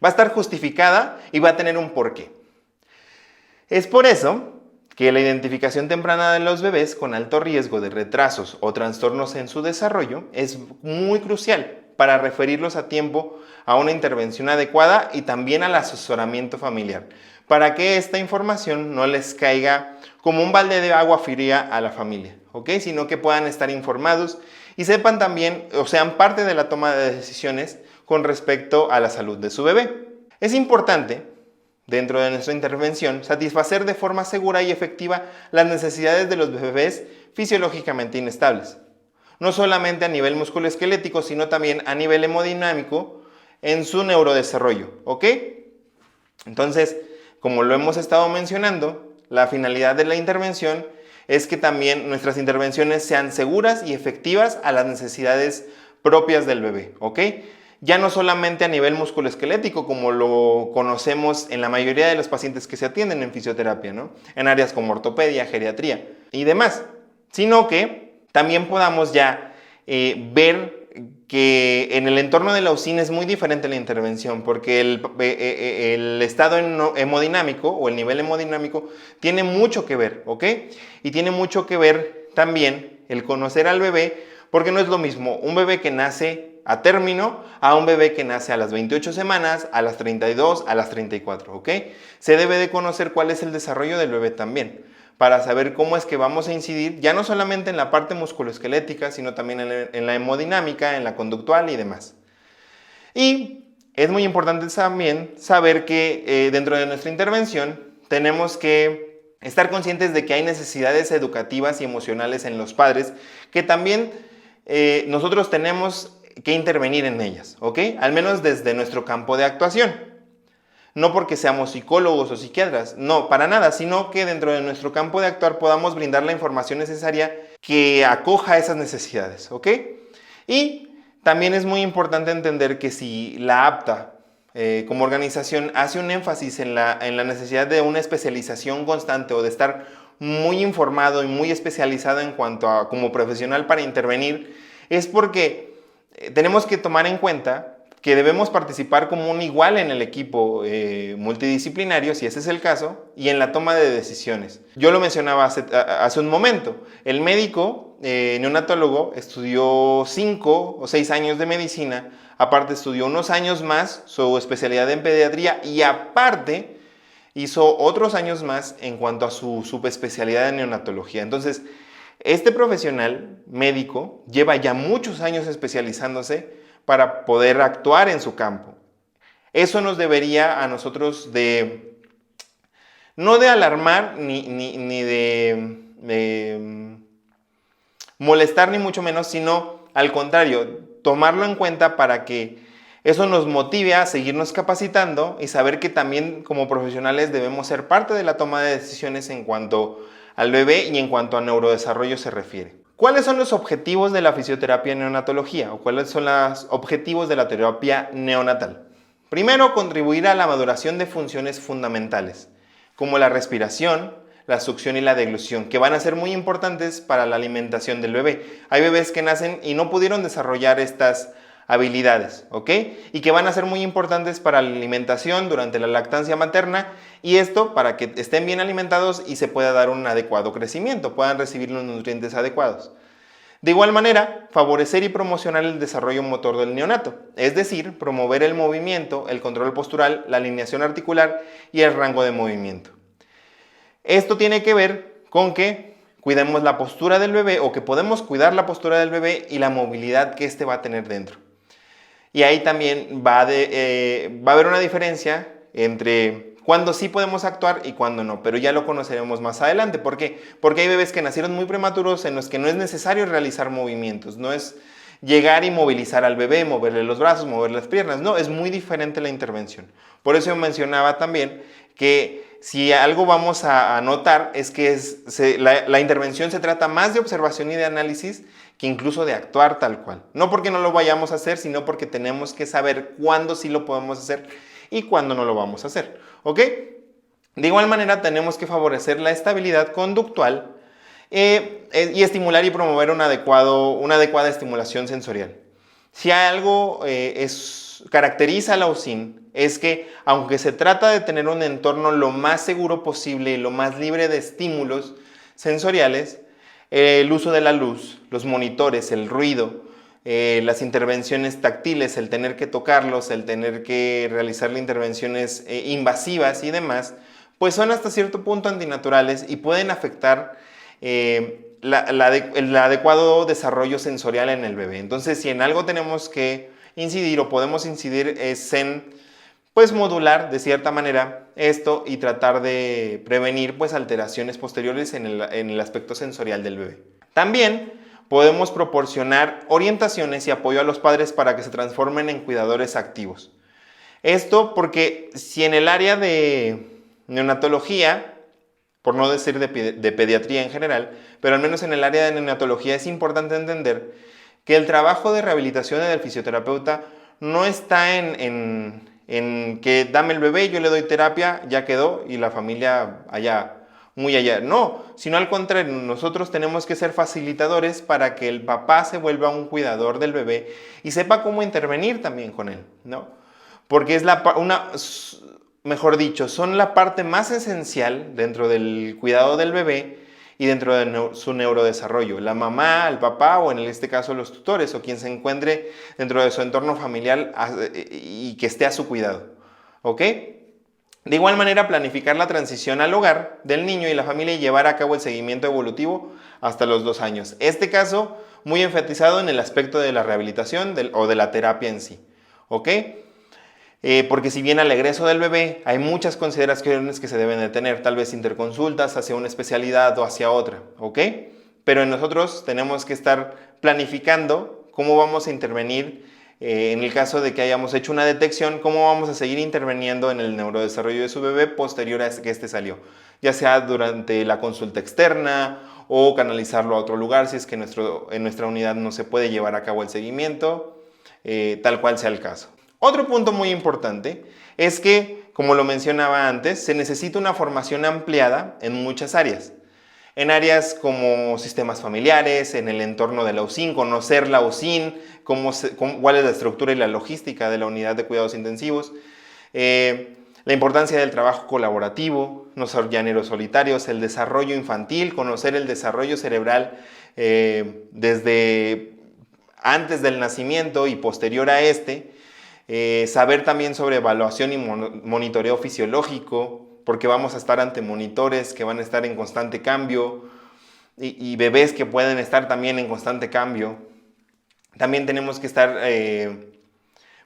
a estar justificada y va a tener un porqué. Es por eso que la identificación temprana de los bebés con alto riesgo de retrasos o trastornos en su desarrollo es muy crucial para referirlos a tiempo a una intervención adecuada y también al asesoramiento familiar, para que esta información no les caiga como un balde de agua fría a la familia, ¿ok? Sino que puedan estar informados y sepan también o sean parte de la toma de decisiones con respecto a la salud de su bebé. Es importante, dentro de nuestra intervención, satisfacer de forma segura y efectiva las necesidades de los bebés fisiológicamente inestables, no solamente a nivel musculoesquelético, sino también a nivel hemodinámico en su neurodesarrollo, ¿ok? Entonces, como lo hemos estado mencionando, la finalidad de la intervención es que también nuestras intervenciones sean seguras y efectivas a las necesidades propias del bebé, ¿ok? Ya no solamente a nivel musculoesquelético, como lo conocemos en la mayoría de los pacientes que se atienden en fisioterapia, ¿no? En áreas como ortopedia, geriatría y demás, sino que también podamos ya ver que en el entorno de la UCIN es muy diferente la intervención, porque el estado hemodinámico o el nivel hemodinámico tiene mucho que ver, ¿ok? Y tiene mucho que ver también el conocer al bebé, porque no es lo mismo un bebé que nace a término a un bebé que nace a las 28 semanas, a las 32, a las 34, ¿ok? Se debe de conocer cuál es el desarrollo del bebé también, para saber cómo es que vamos a incidir, ya no solamente en la parte musculoesquelética, sino también en la hemodinámica, en la conductual y demás. Y es muy importante también saber que dentro de nuestra intervención tenemos que estar conscientes de que hay necesidades educativas y emocionales en los padres que también nosotros tenemos que intervenir en ellas, ¿ok? Al menos desde nuestro campo de actuación. No porque seamos psicólogos o psiquiatras, no, para nada, sino que dentro de nuestro campo de actuar podamos brindar la información necesaria que acoja esas necesidades, ¿ok? Y también es muy importante entender que si la APTA como organización hace un énfasis en la necesidad de una especialización constante o de estar muy informado y muy especializado en cuanto a como profesional para intervenir, es porque tenemos que tomar en cuenta que debemos participar como un igual en el equipo multidisciplinario, si ese es el caso, y en la toma de decisiones. Yo lo mencionaba hace un momento. El médico neonatólogo estudió 5 o 6 años de medicina, aparte estudió unos años más su especialidad en pediatría y aparte hizo otros años más en cuanto a su subespecialidad en neonatología. Entonces, este profesional médico lleva ya muchos años especializándose para poder actuar en su campo. Eso nos debería a nosotros no de alarmar ni de molestar ni mucho menos, sino al contrario, tomarlo en cuenta para que eso nos motive a seguirnos capacitando y saber que también como profesionales debemos ser parte de la toma de decisiones en cuanto al bebé y en cuanto a neurodesarrollo se refiere. ¿Cuáles son los objetivos de la fisioterapia en neonatología o cuáles son los objetivos de la terapia neonatal? Primero, contribuir a la maduración de funciones fundamentales, como la respiración, la succión y la deglución, que van a ser muy importantes para la alimentación del bebé. Hay bebés que nacen y no pudieron desarrollar estas habilidades, ¿ok? Y que van a ser muy importantes para la alimentación durante la lactancia materna y esto para que estén bien alimentados y se pueda dar un adecuado crecimiento, puedan recibir los nutrientes adecuados. De igual manera, favorecer y promocionar el desarrollo motor del neonato, es decir, promover el movimiento, el control postural, la alineación articular y el rango de movimiento. Esto tiene que ver con que cuidemos la postura del bebé o que podemos cuidar la postura del bebé y la movilidad que éste va a tener dentro. Y ahí también va a haber una diferencia entre cuándo sí podemos actuar y cuándo no, pero ya lo conoceremos más adelante. ¿Por qué? Porque hay bebés que nacieron muy prematuros en los que no es necesario realizar movimientos, no es llegar y movilizar al bebé, moverle los brazos, moverle las piernas, no, es muy diferente la intervención. Por eso yo mencionaba también que si algo vamos a notar es que la intervención se trata más de observación y de análisis que incluso de actuar tal cual. No porque no lo vayamos a hacer, sino porque tenemos que saber cuándo sí lo podemos hacer y cuándo no lo vamos a hacer, ¿ok? De igual manera, tenemos que favorecer la estabilidad conductual y estimular y promover una adecuada estimulación sensorial. Si algo caracteriza a la UCIN es que, aunque se trata de tener un entorno lo más seguro posible y lo más libre de estímulos sensoriales, el uso de la luz, los monitores, el ruido, las intervenciones táctiles, el tener que tocarlos, el tener que realizarle intervenciones invasivas y demás, pues son hasta cierto punto antinaturales y pueden afectar el adecuado desarrollo sensorial en el bebé. Entonces, si en algo tenemos que incidir o podemos incidir es en pues modular de cierta manera esto y tratar de prevenir pues alteraciones posteriores en el aspecto sensorial del bebé. También podemos proporcionar orientaciones y apoyo a los padres para que se transformen en cuidadores activos. Esto porque si en el área de neonatología, por no decir de pediatría en general, pero al menos en el área de neonatología es importante entender que el trabajo de rehabilitación del fisioterapeuta no está en que dame el bebé, yo le doy terapia, ya quedó y la familia allá, muy allá. No, sino al contrario, nosotros tenemos que ser facilitadores para que el papá se vuelva un cuidador del bebé y sepa cómo intervenir también con él, ¿no? Porque es mejor dicho, son la parte más esencial dentro del cuidado del bebé y dentro de su neurodesarrollo. La mamá, el papá o en este caso los tutores o quien se encuentre dentro de su entorno familiar y que esté a su cuidado. ¿Ok? De igual manera, planificar la transición al hogar del niño y la familia y llevar a cabo el seguimiento evolutivo hasta los 2 años. Este caso muy enfatizado en el aspecto de la rehabilitación o de la terapia en sí. ¿Ok? Porque si bien al egreso del bebé hay muchas consideraciones que se deben de tener, tal vez interconsultas hacia una especialidad o hacia otra, ¿ok? Pero nosotros tenemos que estar planificando cómo vamos a intervenir en el caso de que hayamos hecho una detección, cómo vamos a seguir interviniendo en el neurodesarrollo de su bebé posterior a que este salió, ya sea durante la consulta externa o canalizarlo a otro lugar si es que en nuestra unidad no se puede llevar a cabo el seguimiento, tal cual sea el caso. Otro punto muy importante es que, como lo mencionaba antes, se necesita una formación ampliada en muchas áreas. En áreas como sistemas familiares, en el entorno de la UCIN, conocer la UCIN, cuál es la estructura y la logística de la unidad de cuidados intensivos, la importancia del trabajo colaborativo, no ser llaneros solitarios, el desarrollo infantil, conocer el desarrollo cerebral desde antes del nacimiento y posterior a este, saber también sobre evaluación y monitoreo fisiológico, porque vamos a estar ante monitores que van a estar en constante cambio y bebés que pueden estar también en constante cambio. También tenemos que estar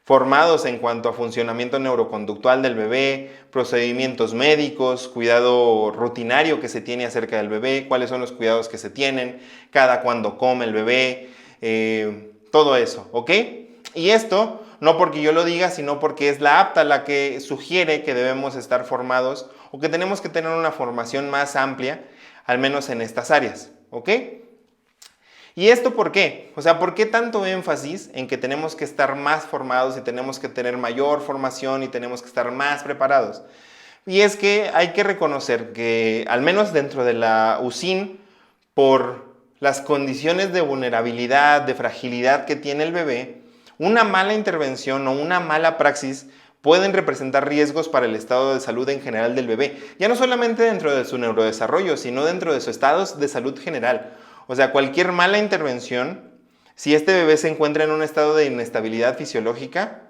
formados en cuanto a funcionamiento neuroconductual del bebé, procedimientos médicos, cuidado rutinario que se tiene acerca del bebé, cuáles son los cuidados que se tienen, cada cuándo come el bebé, todo eso, ¿ok? Y esto no porque yo lo diga, sino porque es la APTA la que sugiere que debemos estar formados o que tenemos que tener una formación más amplia, al menos en estas áreas, ¿ok? ¿Y esto por qué? O sea, ¿por qué tanto énfasis en que tenemos que estar más formados y tenemos que tener mayor formación y tenemos que estar más preparados? Y es que hay que reconocer que, al menos dentro de la UCIN, por las condiciones de vulnerabilidad, de fragilidad que tiene el bebé, una mala intervención o una mala praxis pueden representar riesgos para el estado de salud en general del bebé, ya no solamente dentro de su neurodesarrollo, sino dentro de su estado de salud general. O sea, cualquier mala intervención, si este bebé se encuentra en un estado de inestabilidad fisiológica,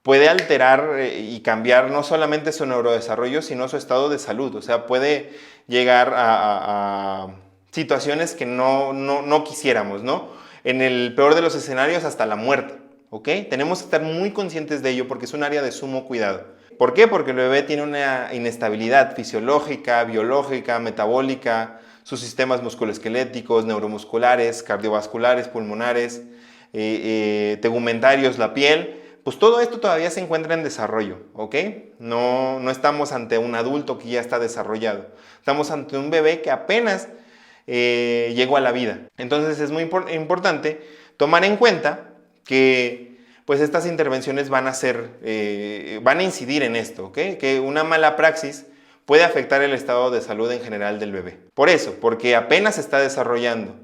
puede alterar y cambiar no solamente su neurodesarrollo, sino su estado de salud. O sea, puede llegar a situaciones que no quisiéramos, ¿no? En el peor de los escenarios, hasta la muerte. ¿Ok? Tenemos que estar muy conscientes de ello porque es un área de sumo cuidado. ¿Por qué? Porque el bebé tiene una inestabilidad fisiológica, biológica, metabólica, sus sistemas musculoesqueléticos, neuromusculares, cardiovasculares, pulmonares, tegumentarios, la piel, pues todo esto todavía se encuentra en desarrollo, ¿ok? No estamos ante un adulto que ya está desarrollado. Estamos ante un bebé que apenas llegó a la vida. Entonces es muy importante tomar en cuenta que pues estas intervenciones van a incidir en esto, ¿okay? Que una mala praxis puede afectar el estado de salud en general del bebé. Por eso, porque apenas se está desarrollando.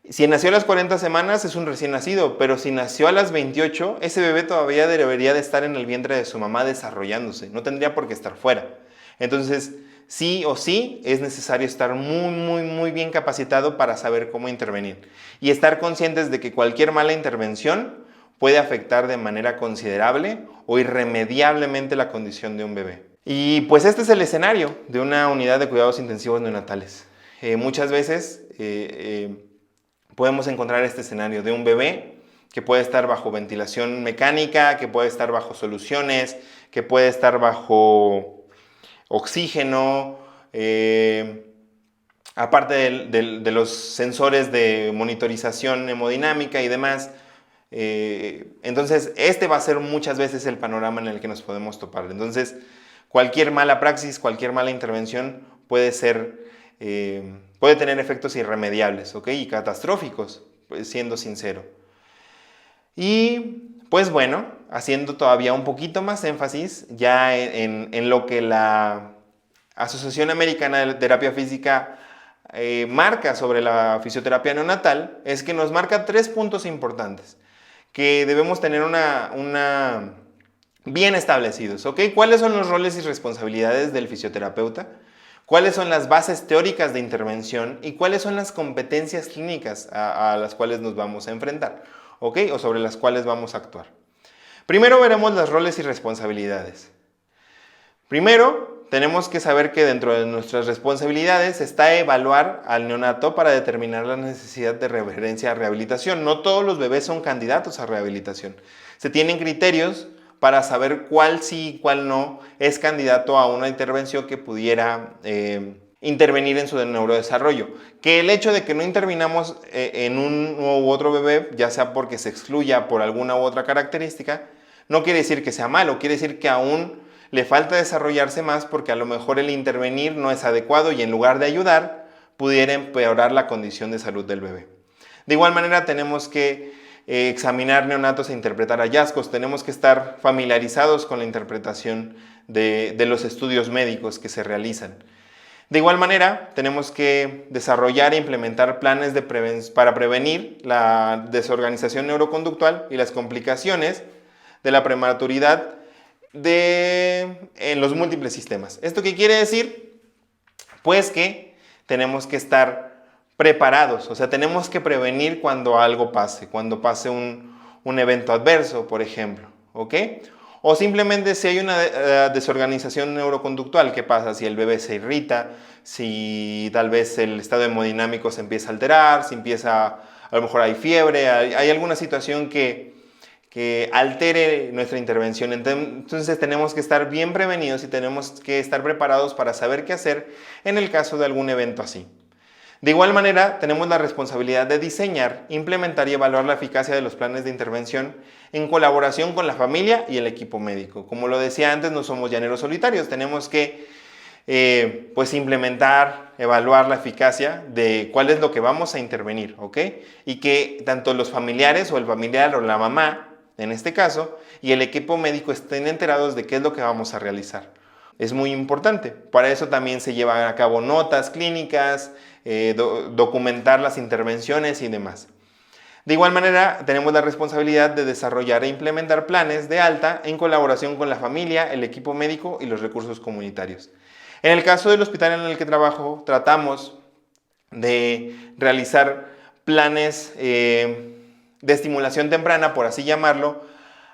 Si nació a las 40 semanas es un recién nacido, pero si nació a las 28, ese bebé todavía debería de estar en el vientre de su mamá desarrollándose, no tendría por qué estar fuera. Entonces, sí o sí es necesario estar muy bien capacitado para saber cómo intervenir y estar conscientes de que cualquier mala intervención puede afectar de manera considerable o irremediablemente la condición de un bebé. Y pues este es el escenario de una unidad de cuidados intensivos neonatales. Muchas veces podemos encontrar este escenario de un bebé que puede estar bajo ventilación mecánica, que puede estar bajo soluciones, que puede estar bajo oxígeno, aparte de los sensores de monitorización hemodinámica y demás. Entonces, este va a ser muchas veces el panorama en el que nos podemos topar. Entonces, cualquier mala praxis, cualquier mala intervención puede tener efectos irremediables, ¿ok? Y catastróficos, pues, siendo sincero. Y pues bueno, haciendo todavía un poquito más énfasis ya en lo que la Asociación Americana de Terapia Física marca sobre la fisioterapia neonatal, es que nos marca 3 puntos importantes que debemos tener bien establecidos, ¿ok? ¿Cuáles son los roles y responsabilidades del fisioterapeuta? ¿Cuáles son las bases teóricas de intervención? ¿Y cuáles son las competencias clínicas a las cuales nos vamos a enfrentar? ¿Ok? O sobre las cuales vamos a actuar. Primero veremos los roles y responsabilidades. Primero, tenemos que saber que dentro de nuestras responsabilidades está evaluar al neonato para determinar la necesidad de referencia a rehabilitación. No todos los bebés son candidatos a rehabilitación. Se tienen criterios para saber cuál sí y cuál no es candidato a una intervención que pudiera intervenir en su neurodesarrollo. Que el hecho de que no intervinamos en un u otro bebé, ya sea porque se excluya por alguna u otra característica, no quiere decir que sea malo, quiere decir que aún le falta desarrollarse más porque a lo mejor el intervenir no es adecuado y en lugar de ayudar, pudiera empeorar la condición de salud del bebé. De igual manera tenemos que examinar neonatos e interpretar hallazgos, tenemos que estar familiarizados con la interpretación de los estudios médicos que se realizan. De igual manera, tenemos que desarrollar e implementar planes para prevenir la desorganización neuroconductual y las complicaciones de la prematuridad en los múltiples sistemas. ¿Esto qué quiere decir? Pues que tenemos que estar preparados, o sea, tenemos que prevenir cuando algo pase, cuando pase un evento adverso, por ejemplo, ¿ok? O simplemente si hay una desorganización neuroconductual, ¿qué pasa? Si el bebé se irrita, si tal vez el estado hemodinámico se empieza a alterar, si a lo mejor hay fiebre, hay alguna situación que altere nuestra intervención. Entonces tenemos que estar bien prevenidos y tenemos que estar preparados para saber qué hacer en el caso de algún evento así. De igual manera, tenemos la responsabilidad de diseñar, implementar y evaluar la eficacia de los planes de intervención en colaboración con la familia y el equipo médico. Como lo decía antes, no somos llaneros solitarios, tenemos que pues implementar, evaluar la eficacia de cuál es lo que vamos a intervenir, ¿ok? Y que tanto los familiares o el familiar o la mamá, en este caso, y el equipo médico estén enterados de qué es lo que vamos a realizar. Es muy importante. Para eso también se llevan a cabo notas clínicas, documentar las intervenciones y demás. De igual manera, tenemos la responsabilidad de desarrollar e implementar planes de alta en colaboración con la familia, el equipo médico y los recursos comunitarios. En el caso del hospital en el que trabajo, tratamos de realizar planes de estimulación temprana, por así llamarlo,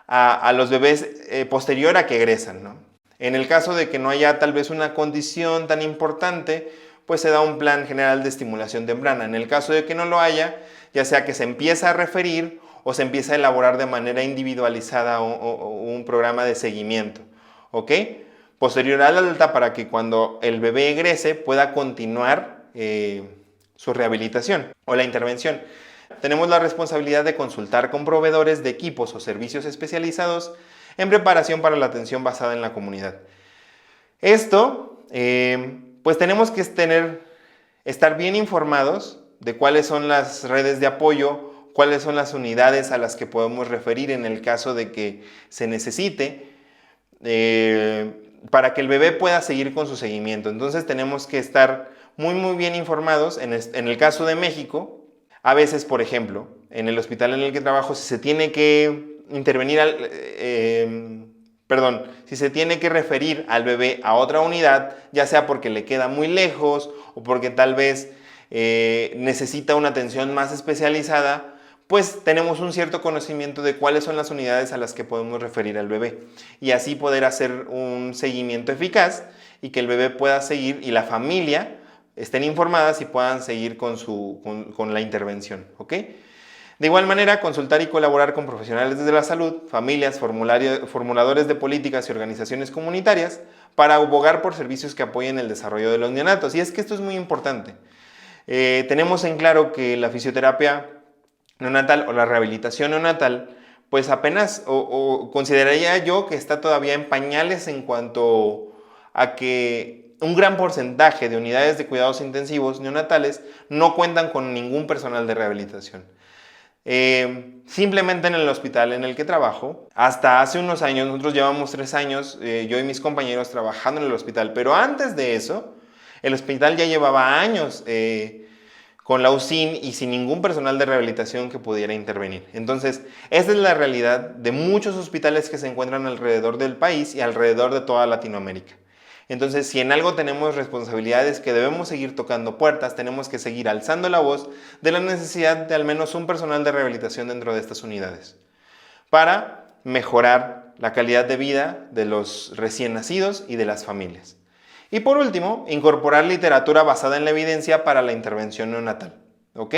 a los bebés posterior a que egresan, ¿no? En el caso de que no haya tal vez una condición tan importante, pues se da un plan general de estimulación temprana. En el caso de que no lo haya, ya sea que se empieza a referir o se empieza a elaborar de manera individualizada un programa de seguimiento, ¿ok? Posterior al alta para que cuando el bebé egrese pueda continuar su rehabilitación o la intervención. Tenemos la responsabilidad de consultar con proveedores de equipos o servicios especializados en preparación para la atención basada en la comunidad. Esto, pues tenemos que tener estar bien informados de cuáles son las redes de apoyo, cuáles son las unidades a las que podemos referir en el caso de que se necesite, para que el bebé pueda seguir con su seguimiento. Entonces tenemos que estar muy bien informados. En el caso de México, a veces, por ejemplo, en el hospital en el que trabajo, si se tiene que intervenir, si se tiene que referir al bebé a otra unidad, ya sea porque le queda muy lejos o porque tal vez necesita una atención más especializada, pues tenemos un cierto conocimiento de cuáles son las unidades a las que podemos referir al bebé y así poder hacer un seguimiento eficaz y que el bebé pueda seguir y la familia estén informadas y puedan seguir con la intervención, ¿ok? De igual manera, consultar y colaborar con profesionales de la salud, familias, formuladores de políticas y organizaciones comunitarias para abogar por servicios que apoyen el desarrollo de los neonatos. Y es que esto es muy importante. Tenemos en claro que la fisioterapia neonatal o la rehabilitación neonatal, pues apenas, o consideraría yo que está todavía en pañales en cuanto a que un gran porcentaje de unidades de cuidados intensivos neonatales no cuentan con ningún personal de rehabilitación. Simplemente en el hospital en el que trabajo, hasta hace unos años, nosotros llevamos 3 años, yo y mis compañeros trabajando en el hospital, pero antes de eso, el hospital ya llevaba años con la UCIN y sin ningún personal de rehabilitación que pudiera intervenir. Entonces, esa es la realidad de muchos hospitales que se encuentran alrededor del país y alrededor de toda Latinoamérica. Entonces, si en algo tenemos responsabilidades que debemos seguir tocando puertas, tenemos que seguir alzando la voz de la necesidad de al menos un personal de rehabilitación dentro de estas unidades para mejorar la calidad de vida de los recién nacidos y de las familias. Y por último, incorporar literatura basada en la evidencia para la intervención neonatal, ¿ok?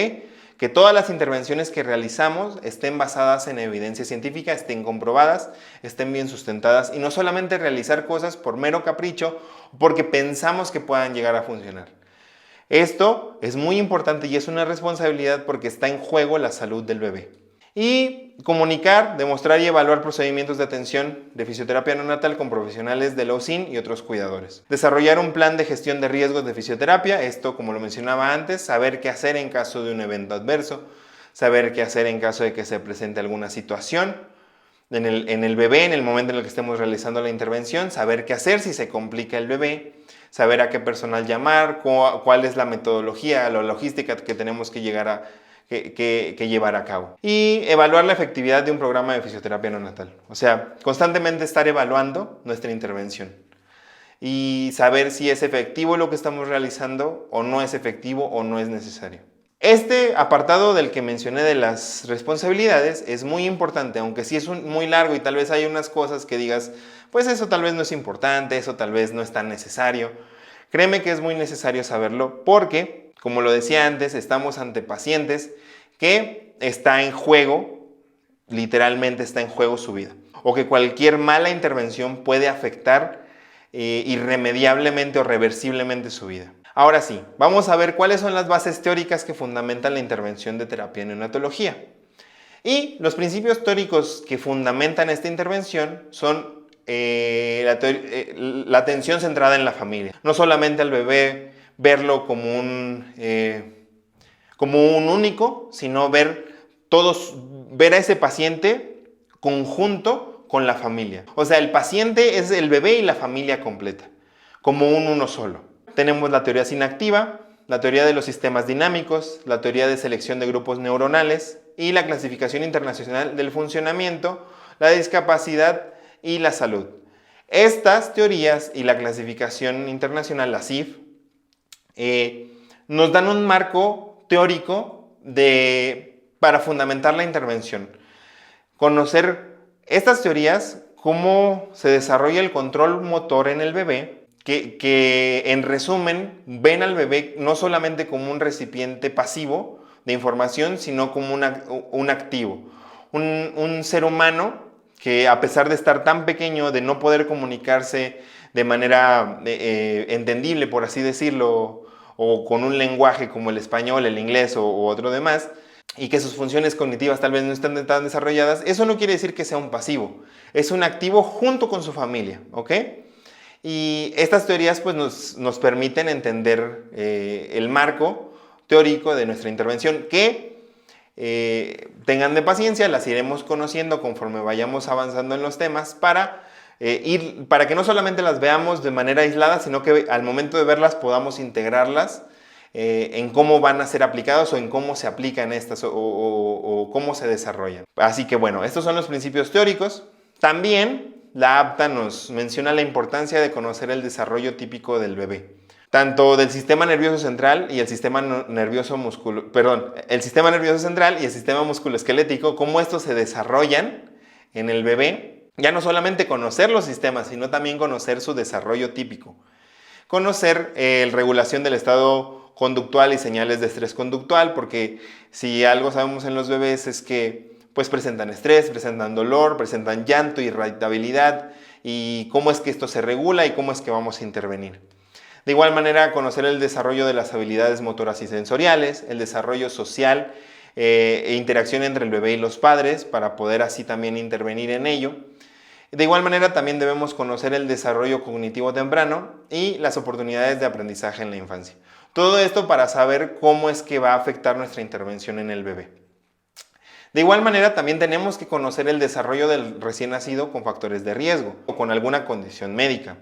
Que todas las intervenciones que realizamos estén basadas en evidencia científica, estén comprobadas, estén bien sustentadas y no solamente realizar cosas por mero capricho o porque pensamos que puedan llegar a funcionar. Esto es muy importante y es una responsabilidad porque está en juego la salud del bebé. Y comunicar, demostrar y evaluar procedimientos de atención de fisioterapia neonatal con profesionales de la UCIN y otros cuidadores. Desarrollar un plan de gestión de riesgos de fisioterapia, esto como lo mencionaba antes, saber qué hacer en caso de un evento adverso, saber qué hacer en caso de que se presente alguna situación en el bebé, en el momento en el que estemos realizando la intervención, saber qué hacer si se complica el bebé, saber a qué personal llamar, cuál es la metodología, la logística que tenemos que llevar a cabo. Y evaluar la efectividad de un programa de fisioterapia neonatal. O sea, constantemente estar evaluando nuestra intervención y saber si es efectivo lo que estamos realizando o no es efectivo o no es necesario. Este apartado del que mencioné de las responsabilidades es muy importante, aunque sí es muy largo y tal vez hay unas cosas que digas, pues eso tal vez no es importante, eso tal vez no es tan necesario. Créeme que es muy necesario saberlo porque, como lo decía antes, estamos ante pacientes que está en juego, literalmente está en juego su vida. O que cualquier mala intervención puede afectar irremediablemente o reversiblemente su vida. Ahora sí, vamos a ver cuáles son las bases teóricas que fundamentan la intervención de terapia en neonatología. Y los principios teóricos que fundamentan esta intervención son la atención centrada en la familia. No solamente al bebé verlo como un único, sino ver a ese paciente conjunto con la familia. O sea, el paciente es el bebé y la familia completa, como uno solo. Tenemos la teoría sinactiva, la teoría de los sistemas dinámicos, la teoría de selección de grupos neuronales y la clasificación internacional del funcionamiento, la discapacidad y la salud. Estas teorías y la clasificación internacional, la CIF, nos dan un marco teórico para fundamentar la intervención. Conocer estas teorías, cómo se desarrolla el control motor en el bebé, que en resumen ven al bebé no solamente como un recipiente pasivo de información, sino como un activo, un ser humano que a pesar de estar tan pequeño, de no poder comunicarse de manera entendible, por así decirlo, o con un lenguaje como el español, el inglés o otro demás, y que sus funciones cognitivas tal vez no están tan desarrolladas, eso no quiere decir que sea un pasivo, es un activo junto con su familia, ¿ok? Y estas teorías pues, nos permiten entender el marco teórico de nuestra intervención, que tengan de paciencia, las iremos conociendo conforme vayamos avanzando en los temas para que no solamente las veamos de manera aislada, sino que al momento de verlas podamos integrarlas en cómo van a ser aplicadas o en cómo se aplican estas o cómo se desarrollan. Así que bueno, estos son los principios teóricos. También la APTA nos menciona la importancia de conocer el desarrollo típico del bebé, tanto del sistema nervioso central y el sistema nervioso central y el sistema musculoesquelético, cómo estos se desarrollan en el bebé. Ya no solamente conocer los sistemas, sino también conocer su desarrollo típico. Conocer la regulación del estado conductual y señales de estrés conductual, porque si algo sabemos en los bebés es que pues presentan estrés, presentan dolor, presentan llanto, irritabilidad, y cómo es que esto se regula y cómo es que vamos a intervenir. De igual manera, conocer el desarrollo de las habilidades motoras y sensoriales, el desarrollo social e interacción entre el bebé y los padres para poder así también intervenir en ello. De igual manera, también debemos conocer el desarrollo cognitivo temprano y las oportunidades de aprendizaje en la infancia. Todo esto para saber cómo es que va a afectar nuestra intervención en el bebé. De igual manera, también tenemos que conocer el desarrollo del recién nacido con factores de riesgo o con alguna condición médica.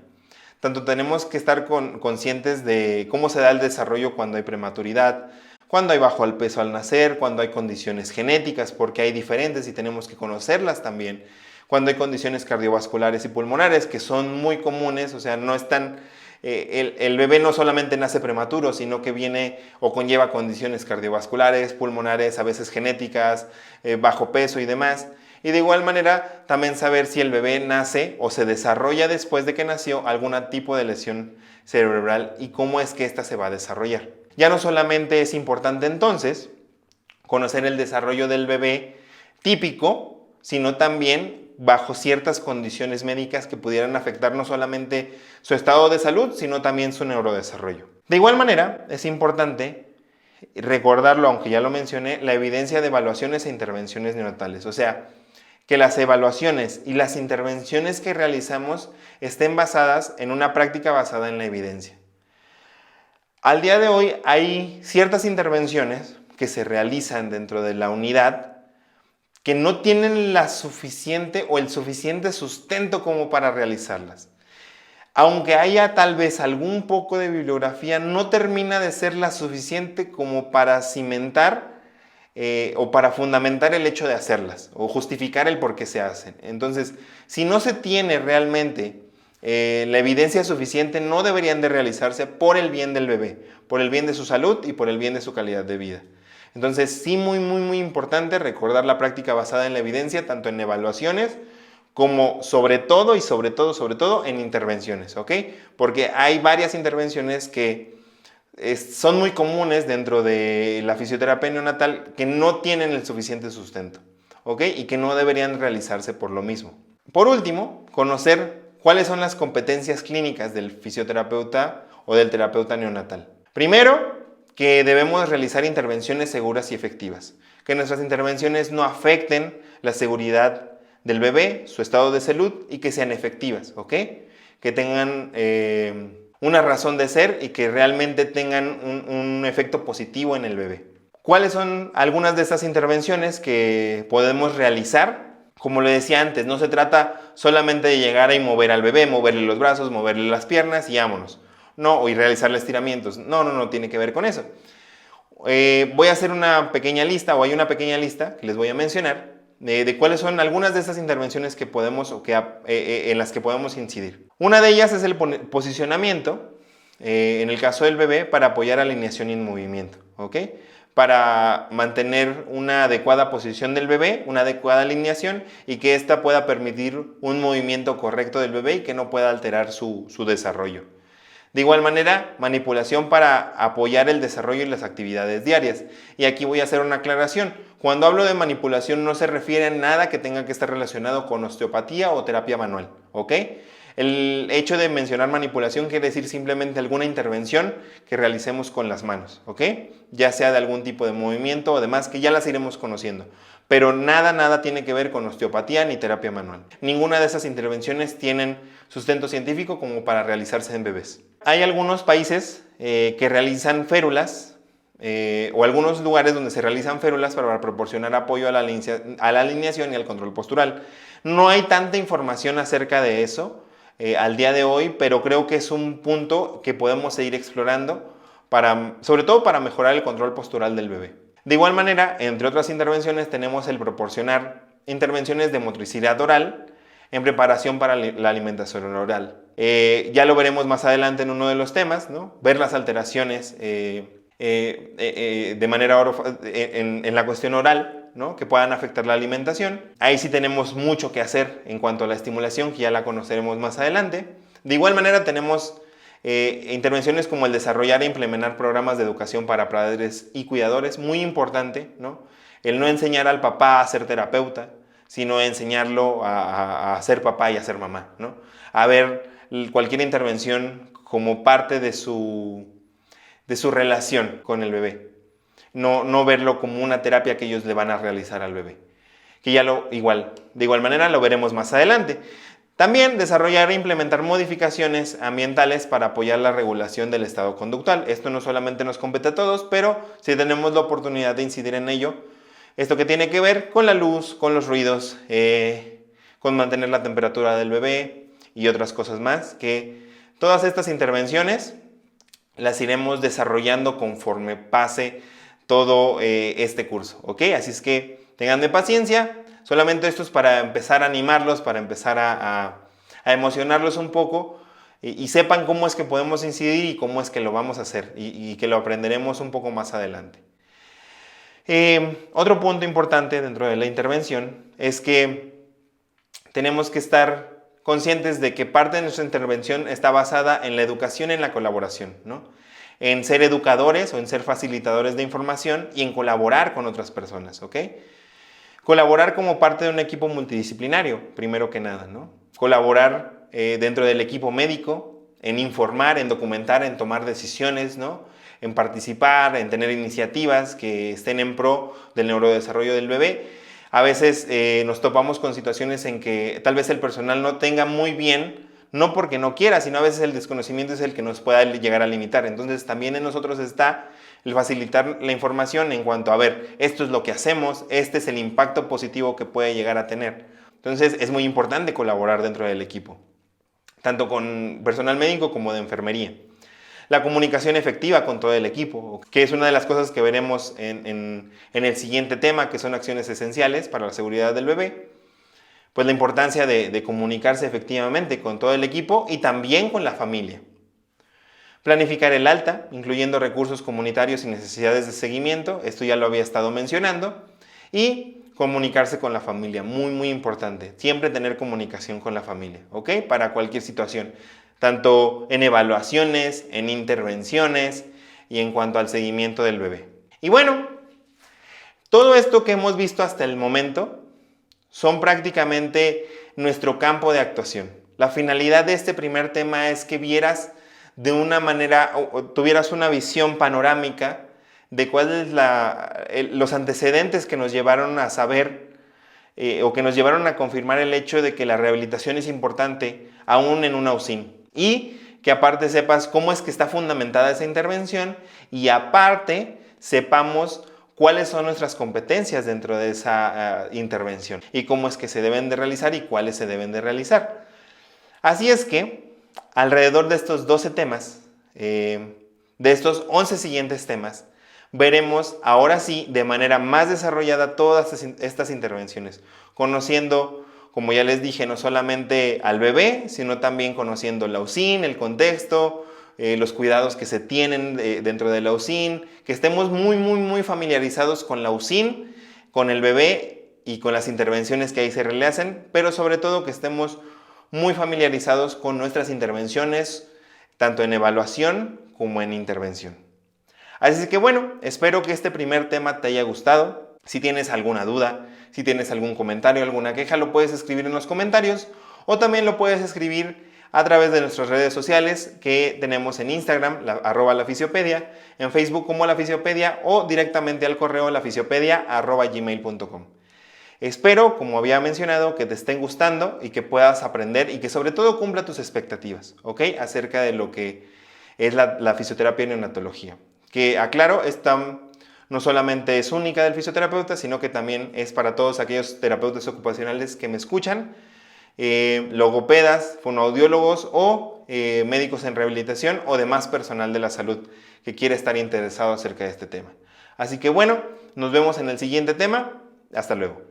Tanto tenemos que estar conscientes de cómo se da el desarrollo cuando hay prematuridad, cuando hay bajo peso al nacer, cuando hay condiciones genéticas, porque hay diferentes y tenemos que conocerlas también, cuando hay condiciones cardiovasculares y pulmonares, que son muy comunes, o sea, no están... el bebé no solamente nace prematuro, sino que viene o conlleva condiciones cardiovasculares, pulmonares, a veces genéticas, bajo peso y demás. Y de igual manera, también saber si el bebé nace o se desarrolla después de que nació algún tipo de lesión cerebral y cómo es que ésta se va a desarrollar. Ya no solamente es importante entonces conocer el desarrollo del bebé típico, sino también bajo ciertas condiciones médicas que pudieran afectar no solamente su estado de salud, sino también su neurodesarrollo. De igual manera, es importante recordarlo, aunque ya lo mencioné, la evidencia de evaluaciones e intervenciones neonatales. O sea, que las evaluaciones y las intervenciones que realizamos estén basadas en una práctica basada en la evidencia. Al día de hoy hay ciertas intervenciones que se realizan dentro de la unidad que no tienen la suficiente o el suficiente sustento como para realizarlas. Aunque haya tal vez algún poco de bibliografía, no termina de ser la suficiente como para cimentar o para fundamentar el hecho de hacerlas o justificar el por qué se hacen. Entonces, si no se tiene realmente la evidencia suficiente, no deberían de realizarse por el bien del bebé, por el bien de su salud y por el bien de su calidad de vida. Entonces, sí, muy importante recordar la práctica basada en la evidencia, tanto en evaluaciones como sobre todo en intervenciones, ¿ok? Porque hay varias intervenciones que son muy comunes dentro de la fisioterapia neonatal que no tienen el suficiente sustento, ¿ok? Y que no deberían realizarse por lo mismo. Por último, conocer cuáles son las competencias clínicas del fisioterapeuta o del terapeuta neonatal. Primero, que debemos realizar intervenciones seguras y efectivas, que nuestras intervenciones no afecten la seguridad del bebé, su estado de salud y que sean efectivas, ¿ok? Que tengan una razón de ser y que realmente tengan un efecto positivo en el bebé. ¿Cuáles son algunas de estas intervenciones que podemos realizar? Como le decía antes, no se trata solamente de llegar y mover al bebé, moverle los brazos, moverle las piernas y vámonos. No, y realizarle estiramientos. No tiene que ver con eso. Voy a hacer una pequeña lista, o hay una pequeña lista que les voy a mencionar de cuáles son algunas de estas intervenciones que podemos en las que podemos incidir. Una de ellas es el posicionamiento, en el caso del bebé, para apoyar alineación y movimiento, ¿ok? Para mantener una adecuada posición del bebé, una adecuada alineación y que ésta pueda permitir un movimiento correcto del bebé y que no pueda alterar su desarrollo. De igual manera, manipulación para apoyar el desarrollo y las actividades diarias. Y aquí voy a hacer una aclaración. Cuando hablo de manipulación no se refiere a nada que tenga que estar relacionado con osteopatía o terapia manual, ¿ok? El hecho de mencionar manipulación quiere decir simplemente alguna intervención que realicemos con las manos, ¿ok? Ya sea de algún tipo de movimiento o demás, que ya las iremos conociendo. pero nada tiene que ver con osteopatía ni terapia manual. Ninguna de esas intervenciones tienen sustento científico como para realizarse en bebés. Hay algunos países que realizan férulas o algunos lugares donde se realizan férulas para proporcionar apoyo a la alineación y al control postural. No hay tanta información acerca de eso al día de hoy, pero creo que es un punto que podemos seguir explorando, sobre todo para mejorar el control postural del bebé. De igual manera, entre otras intervenciones, tenemos el proporcionar intervenciones de motricidad oral en preparación para la alimentación oral. Ya lo veremos más adelante en uno de los temas, ¿no? Ver las alteraciones de manera en la cuestión oral, ¿no? Que puedan afectar la alimentación. Ahí sí tenemos mucho que hacer en cuanto a la estimulación, que ya la conoceremos más adelante. De igual manera tenemos intervenciones como el desarrollar e implementar programas de educación para padres y cuidadores, muy importante, ¿no? El no enseñar al papá a ser terapeuta, sino enseñarlo a ser papá y a ser mamá, ¿no? A ver cualquier intervención como parte de su relación con el bebé. No verlo como una terapia que ellos le van a realizar al bebé. Que ya de igual manera lo veremos más adelante. También desarrollar e implementar modificaciones ambientales para apoyar la regulación del estado conductual. Esto no solamente nos compete a todos, pero si tenemos la oportunidad de incidir en ello, esto que tiene que ver con la luz, con los ruidos, con mantener la temperatura del bebé y otras cosas más, que todas estas intervenciones las iremos desarrollando conforme pase todo este curso, ¿ok? Así es que tenganme paciencia. Solamente esto es para empezar a animarlos, para empezar a emocionarlos un poco y sepan cómo es que podemos incidir y cómo es que lo vamos a hacer y que lo aprenderemos un poco más adelante. Otro punto importante dentro de la intervención es que tenemos que estar conscientes de que parte de nuestra intervención está basada en la educación y en la colaboración, ¿no? En ser educadores o en ser facilitadores de información y en colaborar con otras personas, ¿ok? Colaborar como parte de un equipo multidisciplinario, primero que nada, ¿no? Colaborar dentro del equipo médico, en informar, en documentar, en tomar decisiones, ¿no? En participar, en tener iniciativas que estén en pro del neurodesarrollo del bebé. A veces nos topamos con situaciones en que tal vez el personal no tenga muy bien, no porque no quiera, sino a veces el desconocimiento es el que nos pueda llegar a limitar. Entonces también en nosotros está el facilitar la información en cuanto a ver, esto es lo que hacemos, este es el impacto positivo que puede llegar a tener. Entonces es muy importante colaborar dentro del equipo, tanto con personal médico como de enfermería. La comunicación efectiva con todo el equipo, que es una de las cosas que veremos en el siguiente tema, que son acciones esenciales para la seguridad del bebé. Pues la importancia de comunicarse efectivamente con todo el equipo y también con la familia. Planificar el alta, incluyendo recursos comunitarios y necesidades de seguimiento, esto ya lo había estado mencionando, y comunicarse con la familia, muy importante, siempre tener comunicación con la familia, ¿ok? Para cualquier situación, tanto en evaluaciones, en intervenciones y en cuanto al seguimiento del bebé. Y bueno, todo esto que hemos visto hasta el momento son prácticamente nuestro campo de actuación. La finalidad de este primer tema es que vieras de una manera, o tuvieras una visión panorámica de cuáles los antecedentes que nos llevaron a saber o que nos llevaron a confirmar el hecho de que la rehabilitación es importante aún en una UCIN. Y que aparte sepas cómo es que está fundamentada esa intervención y aparte sepamos cuáles son nuestras competencias dentro de esa intervención y cómo es que se deben de realizar y cuáles se deben de realizar. Así es que alrededor de estos 12 temas, de estos 11 siguientes temas, veremos ahora sí de manera más desarrollada todas estas intervenciones, conociendo, como ya les dije, no solamente al bebé, sino también conociendo la UCIN, el contexto, los cuidados que se tienen dentro de la UCIN, que estemos muy familiarizados con la UCIN, con el bebé y con las intervenciones que ahí se realizan, pero sobre todo que estemos muy familiarizados con nuestras intervenciones, tanto en evaluación como en intervención. Así que bueno, espero que este primer tema te haya gustado. Si tienes alguna duda, si tienes algún comentario, alguna queja, lo puedes escribir en los comentarios o también lo puedes escribir a través de nuestras redes sociales que tenemos en Instagram, @lafisiopedia, en Facebook como La Fisiopedia o directamente al correo lafisiopedia@gmail.com. Espero, como había mencionado, que te estén gustando y que puedas aprender y que sobre todo cumpla tus expectativas, ¿ok? Acerca de lo que es la fisioterapia en neonatología. Que aclaro, esta no solamente es única del fisioterapeuta, sino que también es para todos aquellos terapeutas ocupacionales que me escuchan, logopedas, fonoaudiólogos o médicos en rehabilitación o demás personal de la salud que quiere estar interesado acerca de este tema. Así que bueno, nos vemos en el siguiente tema. Hasta luego.